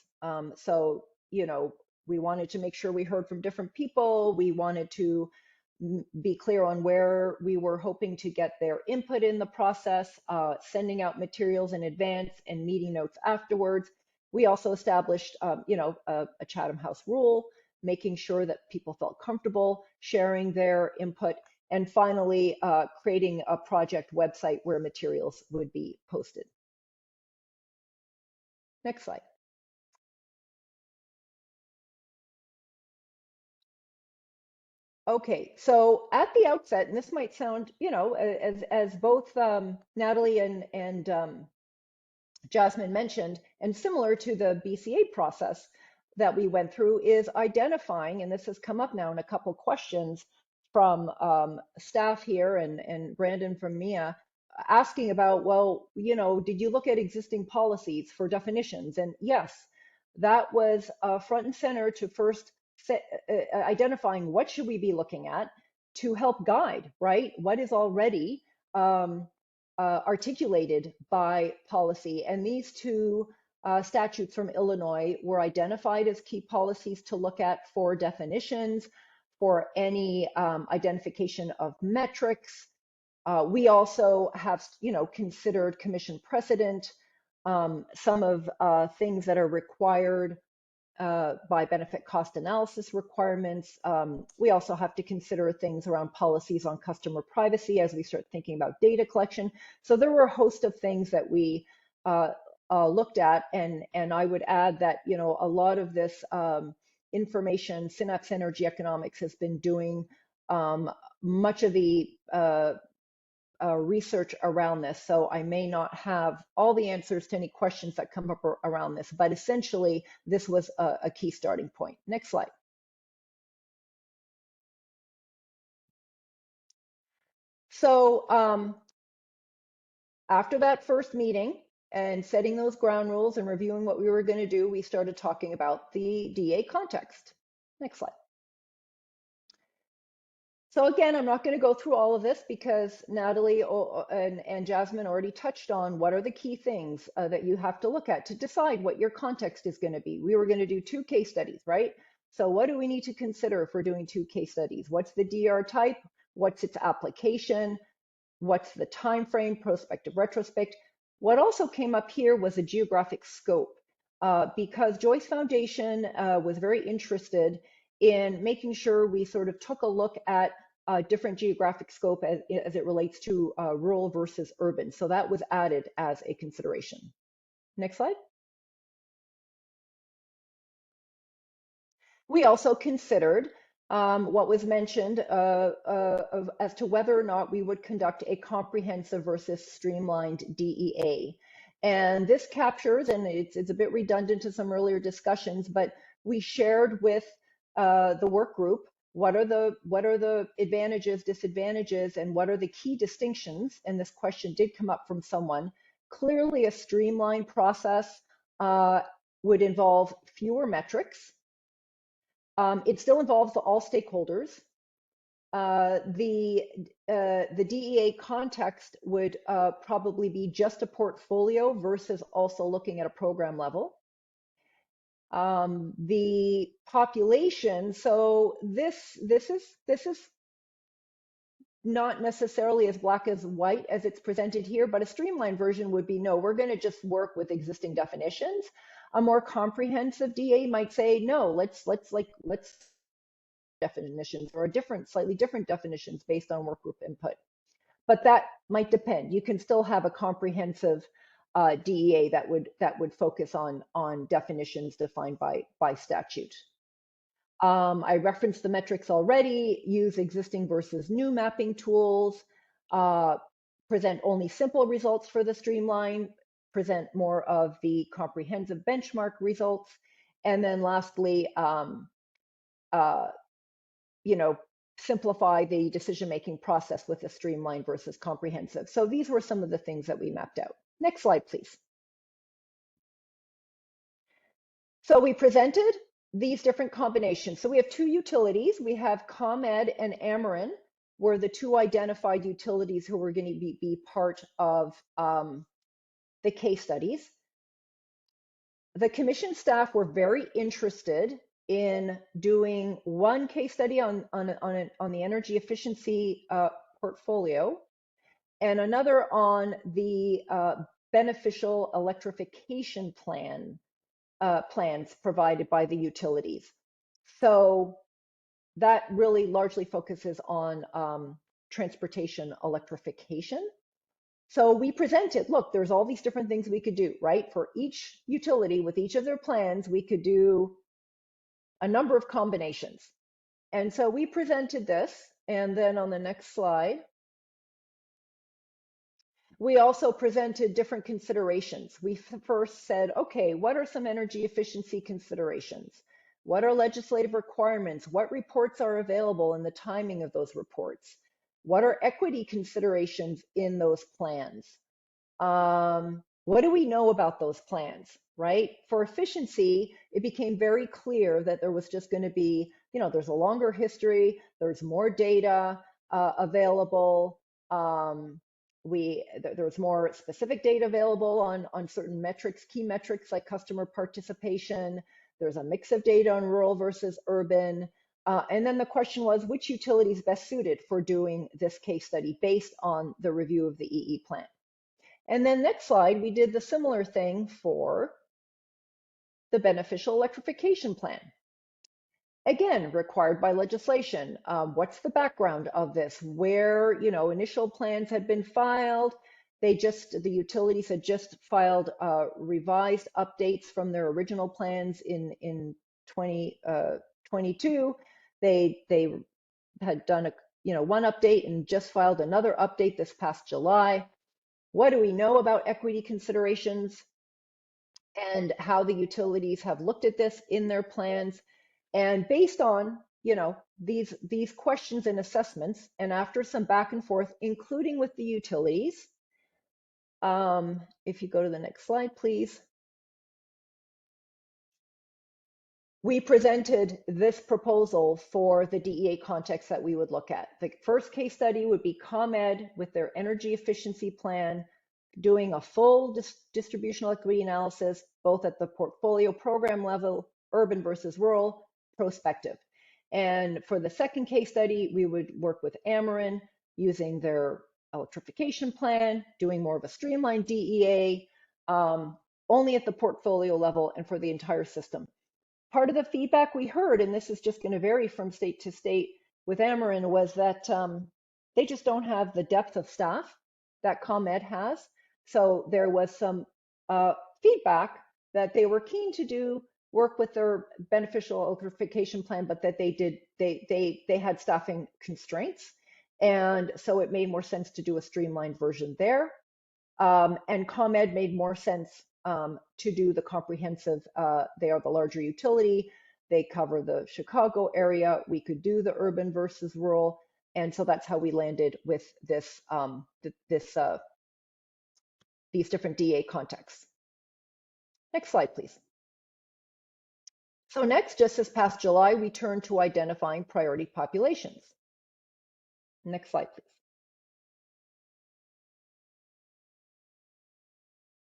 So, we wanted to make sure we heard from different people. We wanted to be clear on where we were hoping to get their input in the process, sending out materials in advance and meeting notes afterwards. We also established, a Chatham House rule, making sure that people felt comfortable sharing their input, and finally creating a project website where materials would be posted. Next slide. Okay, so at the outset, and this might sound, as both Natalie and Jasmine mentioned, and similar to the BCA process that we went through, is identifying, and this has come up now in a couple questions from staff here and Brandon from MIA, asking about, well, did you look at existing policies for definitions? And yes, that was front and center to first identifying what should we be looking at to help guide, right? What is already articulated by policy. And these two statutes from Illinois were identified as key policies to look at for definitions, for any identification of metrics. We also have, considered commission precedent, some of things that are required by benefit cost analysis requirements. We also have to consider things around policies on customer privacy as we start thinking about data collection. So there were a host of things that we looked at, and I would add that, a lot of this information, Synapse Energy Economics has been doing much of the research around this, so I may not have all the answers to any questions that come up around this, but essentially this was a key starting point. Next slide. So after that first meeting and setting those ground rules and reviewing what we were going to do, we started talking about the DEA context. Next slide. So again, I'm not going to go through all of this because Natalie and Jasmine already touched on what are the key things that you have to look at to decide what your context is going to be. We were going to do 2 case studies, right? So what do we need to consider if we're doing 2 case studies? What's the DR type? What's its application? What's the time frame, prospective, retrospect? What also came up here was a geographic scope because Joyce Foundation was very interested in making sure we sort of took a look at different geographic scope as it relates to rural versus urban. So that was added as a consideration. Next slide. We also considered what was mentioned as to whether or not we would conduct a comprehensive versus streamlined DEA. And this captures, and it's a bit redundant to some earlier discussions, but we shared with the work group what are the advantages, disadvantages, and what are the key distinctions. And this question did come up from someone. Clearly, a streamlined process would involve fewer metrics. It still involves all stakeholders. The DEA context would probably be just a portfolio versus also looking at a program level. The population, so this is not necessarily as black as white as it's presented here, but a streamlined version would be, no, we're going to just work with existing definitions. A more comprehensive DEA might say, no, let's definitions or slightly different definitions based on work group input. But that might depend. You can still have a comprehensive DEA that would focus on definitions defined by statute. I referenced the metrics already. Use existing versus new mapping tools. Present only simple results for the streamline. Present more of the comprehensive benchmark results. And then lastly, simplify the decision-making process with a streamlined versus comprehensive. So these were some of the things that we mapped out. Next slide, please. So we presented these different combinations. So we have two utilities. We have ComEd and Ameren were the two identified utilities who were going to be part of the case studies. The commission staff were very interested in doing one case study on the energy efficiency portfolio and another on the beneficial electrification plans provided by the utilities. So that really largely focuses on transportation electrification. So we presented, look, there's all these different things we could do, right? For each utility with each of their plans, we could do a number of combinations. And so we presented this, and then on the next slide, we also presented different considerations. We first said, okay, what are some energy efficiency considerations? What are legislative requirements? What reports are available and the timing of those reports? What are equity considerations in those plans? What do we know about those plans, right? For efficiency, it became very clear that there was just going to be, there's a longer history, there's more data available. There's more specific data available on certain metrics, key metrics like customer participation. There's a mix of data on rural versus urban. And then the question was, which utility is best suited for doing this case study based on the review of the EE plan? And then next slide, we did the similar thing for the beneficial electrification plan. Again, required by legislation. What's the background of this? Where, initial plans had been filed. The utilities had just filed revised updates from their original plans in 2022. They had done one update and just filed another update this past July. What do we know about equity considerations and how the utilities have looked at this in their plans? And based on, these questions and assessments, and after some back and forth, including with the utilities, if you go to the next slide, please. We presented this proposal for the DEA context that we would look at. The first case study would be ComEd with their energy efficiency plan, doing a full distributional equity analysis, both at the portfolio program level, urban versus rural, prospective. And for the second case study, we would work with Ameren using their electrification plan, doing more of a streamlined DEA, only at the portfolio level and for the entire system. Part of the feedback we heard, and this is just going to vary from state to state with Ameren, was that they just don't have the depth of staff that ComEd has. So there was some feedback that they were keen to work with their beneficial electrification plan, but that they had staffing constraints. And so it made more sense to do a streamlined version there. And ComEd made more sense to do the comprehensive. They are the larger utility. They cover the Chicago area. We could do the urban versus rural. And so that's how we landed with this, these different DA contexts. Next slide, please. So next, just this past July, we turned to identifying priority populations. Next slide, please.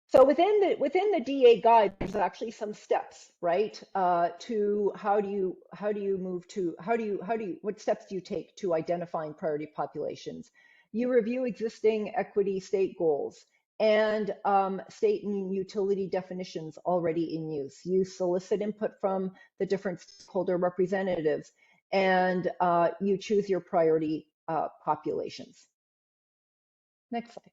So within the DA guide, there's actually some steps, right? To what steps do you take to identifying priority populations? You review existing equity state goals and state and utility definitions already in use. You solicit input from the different stakeholder representatives, and you choose your priority populations. Next slide.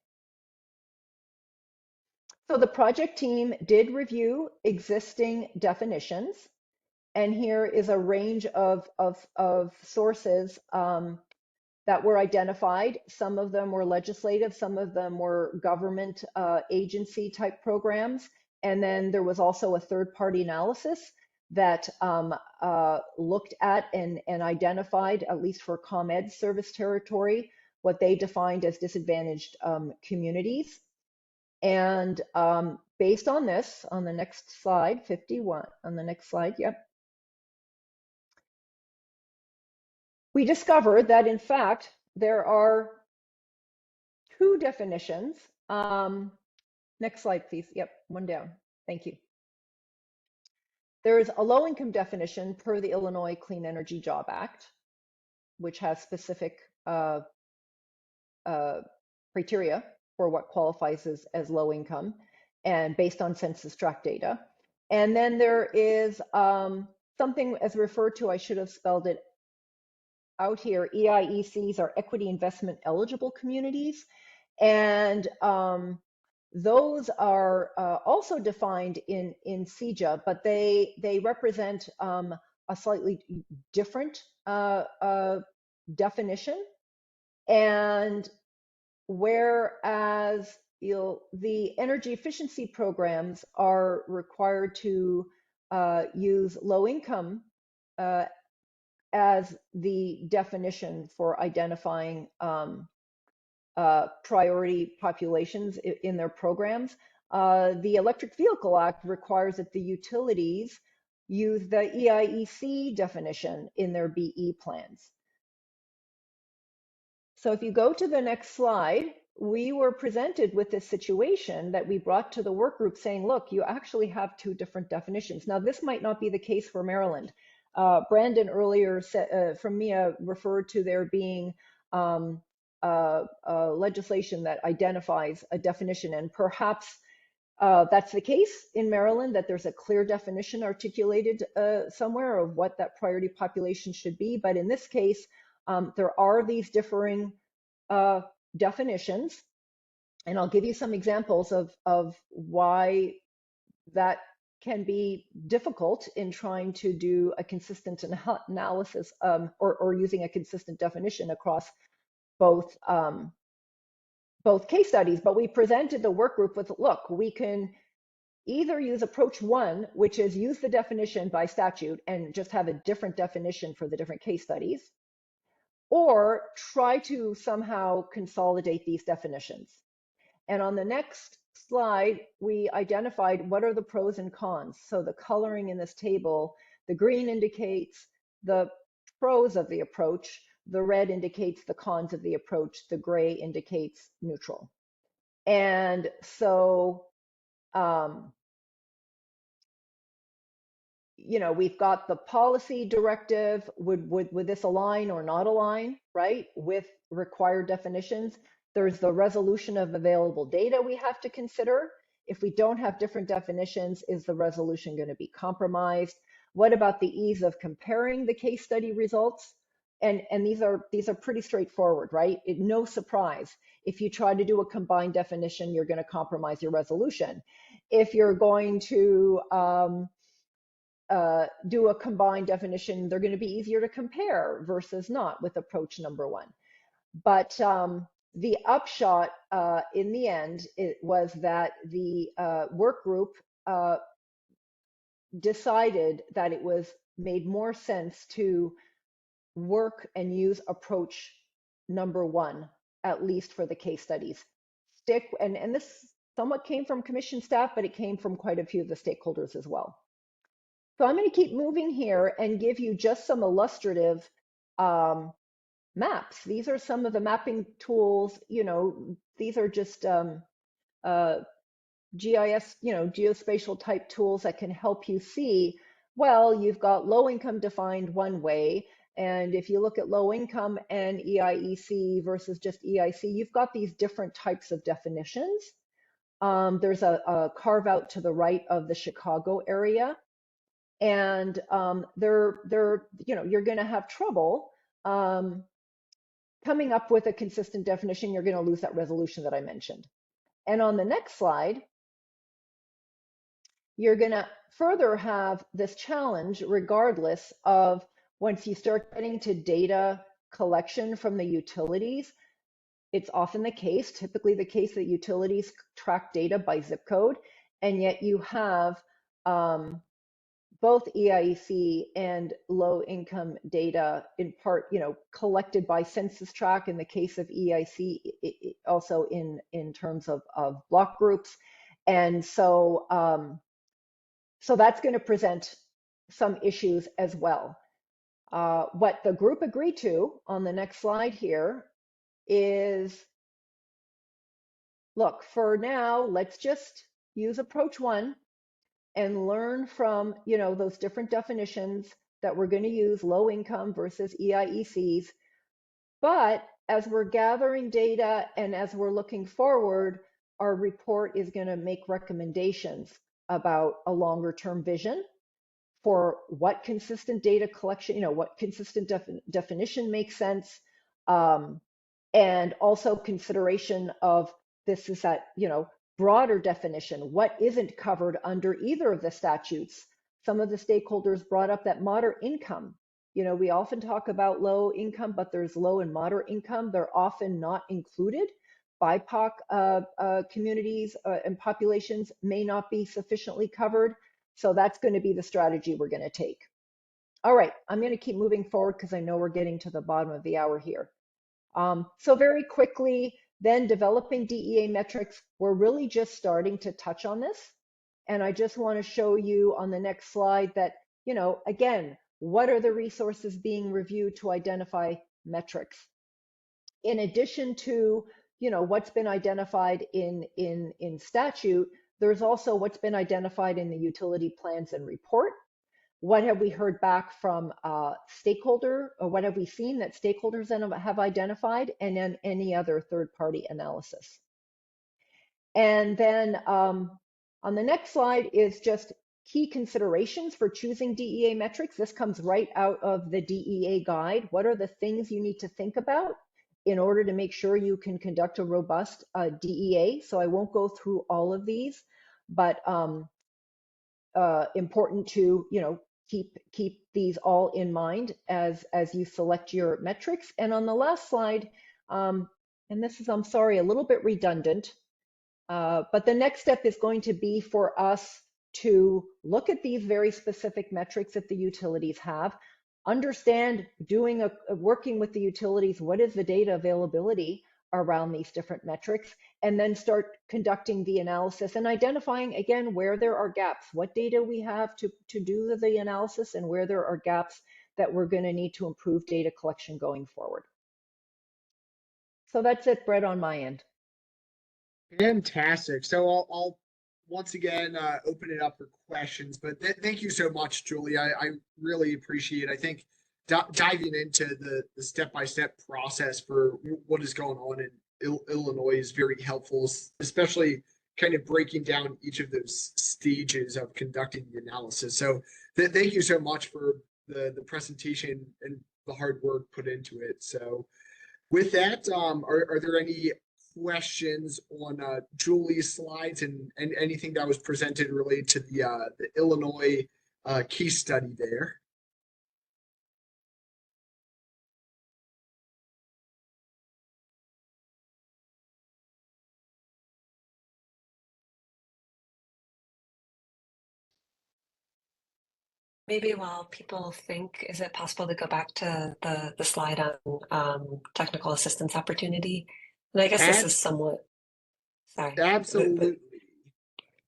So the project team did review existing definitions, and here is a range of sources that were identified. Some of them were legislative, some of them were government agency type programs, and then there was also a third-party analysis that looked at and identified, at least for ComEd service territory, what they defined as disadvantaged communities. And based on this, on the next slide, 51, on the next slide, yep. We discovered that in fact, there are two definitions. Next slide, please. Yep, one down. Thank you. There is a low-income definition per the Illinois Clean Energy Job Act, which has specific criteria for what qualifies as low income and based on census tract data. And then there is something as referred to, I should have spelled it out here, EIECs are equity investment eligible communities. And those are also defined in CEJA, but they represent a slightly different definition. And whereas the energy efficiency programs are required to use low income as the definition for identifying priority populations in their programs, the Electric Vehicle Act requires that the utilities use the EIEC definition in their BE plans. So if you go to the next slide, we were presented with this situation that we brought to the work group saying, look, you actually have two different definitions. Now, this might not be the case for Maryland. Brandon earlier said, from MIA referred to there being legislation that identifies a definition, and perhaps that's the case in Maryland, that there's a clear definition articulated somewhere of what that priority population should be. But in this case, there are these differing definitions, and I'll give you some examples of why that can be difficult in trying to do a consistent analysis or using a consistent definition across both case studies. But we presented the work group with, look, we can either use approach one, which is use the definition by statute and just have a different definition for the different case studies, or try to somehow consolidate these definitions. And on the next slide, we identified what are the pros and cons. So the coloring in this table, the green indicates the pros of the approach, the red indicates the cons of the approach, the gray indicates neutral. And so, you know, we've got the policy directive. Would this align or not align, right, with required definitions? There's the resolution of available data we have to consider. If we don't have different definitions, is the resolution going to be compromised? What about the ease of comparing the case study results? And these are pretty straightforward, right? No surprise. If you try to do a combined definition, you're going to compromise your resolution. If you're going to do a combined definition, they're going to be easier to compare versus not with approach number one. But the upshot in the end was that the work group decided that it was made more sense to work and use approach number one, at least for the case studies. And this somewhat came from commission staff, but it came from quite a few of the stakeholders as well. So I'm going to keep moving here and give you just some illustrative maps. These are some of the mapping tools. These are just GIS, geospatial type tools that can help you see, well, you've got low income defined one way. And if you look at low income and EIEC versus just EIC, you've got these different types of definitions. There's a carve out to the right of the Chicago area. And you're going to have trouble coming up with a consistent definition. You're going to lose that resolution that I mentioned. And on the next slide, you're going to further have this challenge regardless of once you start getting to data collection from the utilities. It's often the case, typically the case that utilities track data by zip code, and yet you have both EIEC and low income data in part, collected by census tract in the case of EIC, also in terms of block groups. And so, so that's going to present some issues as well. What the group agreed to on the next slide here is, look, for now, let's just use approach one and learn from, those different definitions that we're going to use, low income versus EIECs. But as we're gathering data and as we're looking forward, our report is going to make recommendations about a longer term vision for what consistent data collection, what consistent definition makes sense, and also consideration of this is that, broader definition, what isn't covered under either of the statutes. Some of the stakeholders brought up that moderate income. We often talk about low income, but there's low and moderate income. They're often not included. BIPOC communities and populations may not be sufficiently covered. So that's going to be the strategy we're going to take. All right, I'm going to keep moving forward because I know we're getting to the bottom of the hour here. So very quickly, then developing DEA metrics, we're really just starting to touch on this. And I just want to show you on the next slide that, again, what are the resources being reviewed to identify metrics? In addition to, what's been identified in statute, there's also what's been identified in the utility plans and report. What have we heard back from stakeholder, or what have we seen that stakeholders have identified, and then any other third-party analysis. And then on the next slide is just key considerations for choosing DEA metrics. This comes right out of the DEA guide. What are the things you need to think about in order to make sure you can conduct a robust DEA? So I won't go through all of these, but important to, keep these all in mind as you select your metrics. And on the last slide, and this is, I'm sorry, a little bit redundant, but the next step is going to be for us to look at these very specific metrics that the utilities have, understand working with the utilities, what is the data availability around these different metrics, and then start conducting the analysis and identifying, again, where there are gaps, what data we have to do the analysis, and where there are gaps that we're going to need to improve data collection going forward. So that's it, Brett, on my end. Fantastic. So I'll once again open it up for questions, but thank you so much, Julie. I really appreciate it. I think diving into the step-by-step process for what is going on in Illinois is very helpful, especially kind of breaking down each of those stages of conducting the analysis. So thank you so much for the presentation and the hard work put into it. So with that, are there any questions on Julie's slides and anything that was presented related to the Illinois case study there? maybe while people think, is it possible to go back to the slide on technical assistance opportunity? And I guess this is somewhat, sorry, Absolutely.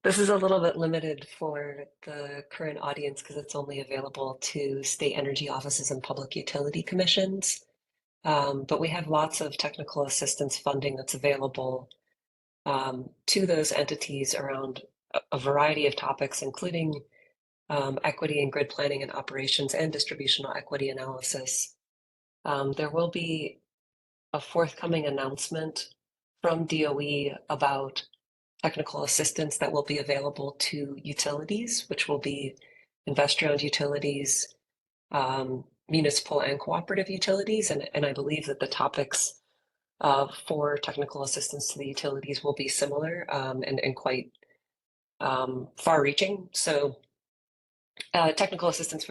this is a little bit limited for the current audience because it's only available to state energy offices and public utility commissions. But we have lots of technical assistance funding that's available to those entities around a variety of topics, including equity and grid planning and operations and distributional equity analysis. There will be a forthcoming announcement from DOE about technical assistance that will be available to utilities, which will be investor-owned utilities, municipal and cooperative utilities. And I believe that the topics for technical assistance to the utilities will be similar and quite far-reaching. So technical assistance,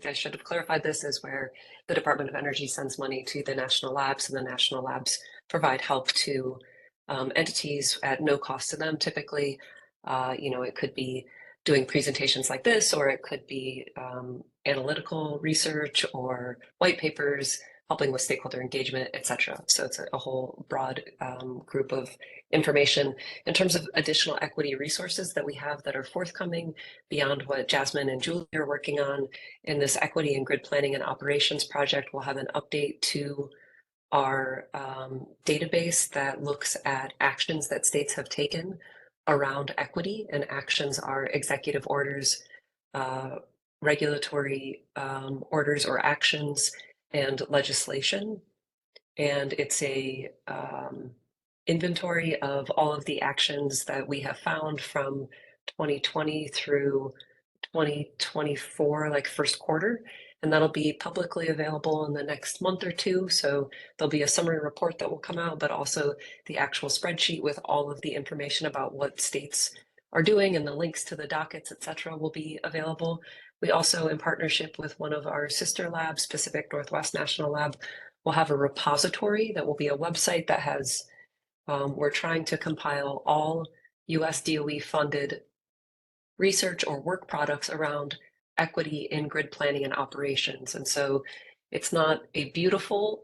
I should have clarified this, is where the Department of Energy sends money to the national labs, and the national labs provide help to entities at no cost to them. Typically, it could be doing presentations like this, or it could be analytical research or white papers, helping with stakeholder engagement, etc. So it's a whole broad group of information. In terms of additional equity resources that we have that are forthcoming beyond what Jasmine and Julie are working on in this equity and grid planning and operations project, we'll have an update to our database that looks at actions that states have taken around equity, and actions are executive orders, regulatory orders or actions, and legislation. And it's a inventory of all of the actions that we have found from 2020 through 2024, like first quarter. And that'll be publicly available in the next month or two. So there'll be a summary report that will come out, but also the actual spreadsheet with all of the information about what states are doing, and the links to the dockets, et cetera, will be available. We also, in partnership with one of our sister labs, Pacific Northwest National Lab, will have a repository that will be a website that has, we're trying to compile all US DOE funded research or work products around equity in grid planning and operations. And so it's not a beautiful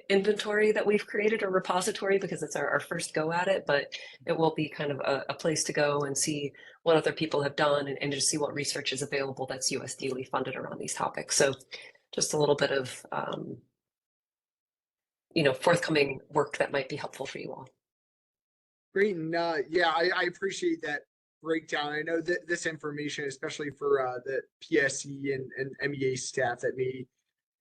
inventory that we've created, or repository, because it's our first go at it, but it will be kind of a place to go and see what other people have done, and just see what research is available that's US DOE funded around these topics. So just a little bit of forthcoming work that might be helpful for you all. Great. And yeah, I appreciate that breakdown. I know that this information, especially for the PSC and MEA staff that may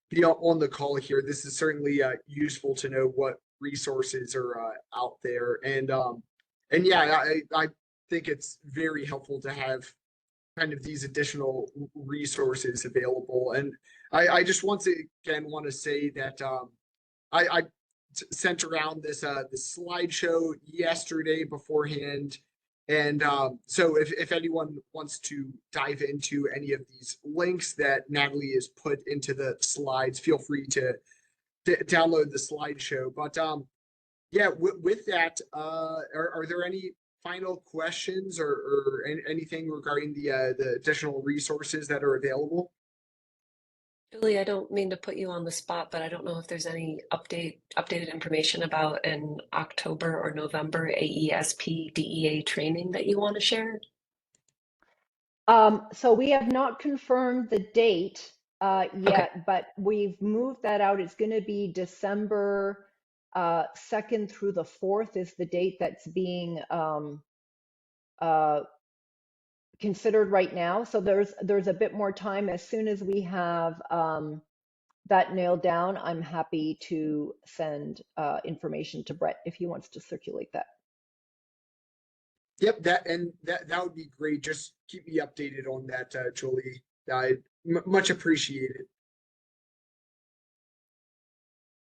be on the call here, this is certainly useful to know what resources are out there. And yeah, I think it's very helpful to have kind of these additional resources available. And I just once again want to say that I sent around this slideshow yesterday beforehand. And so if anyone wants to dive into any of these links that Natalie has put into the slides, feel free to download the slideshow. But yeah, with that, are there any final questions or anything regarding the additional resources that are available? Julie, I don't mean to put you on the spot, but I don't know if there's any updated information about an October or November AESP DEA training that you want to share? So we have not confirmed the date yet, Okay. but we've moved that out. It's going to be December 2nd through the 4th is the date that's being considered right now. So there's a bit more time. As soon as we have that nailed down, I'm happy to send information to Brett if he wants to circulate that. Yep, that would be great. Just keep me updated on that, Julie. I much appreciate it.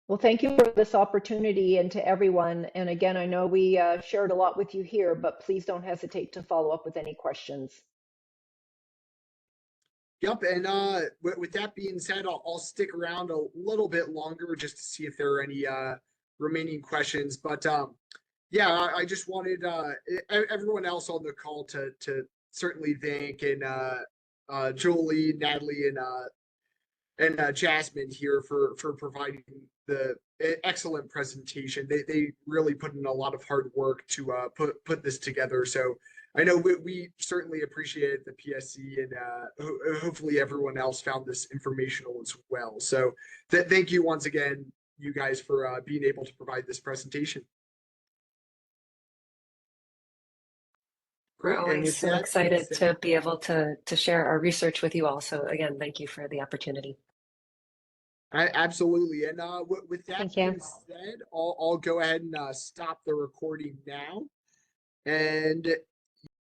Well, thank you for this opportunity, and to everyone. And again, I know we shared a lot with you here, but please don't hesitate to follow up with any questions. Yep, and with that being said, I'll stick around a little bit longer just to see if there are any remaining questions. But yeah, I just wanted everyone else on the call to certainly thank and Julie, Natalie, and Jasmine here for providing the excellent presentation. They really put in a lot of hard work to put this together. So I know we certainly appreciate the PSC, and hopefully everyone else found this informational as well. So thank you once again, you guys, for being able to provide this presentation. We're Great. And always with so that being excited said- to be able to share our research with you all. So again, thank you for the opportunity. Absolutely. And with that Thank you. being said, I'll go ahead and stop the recording now. And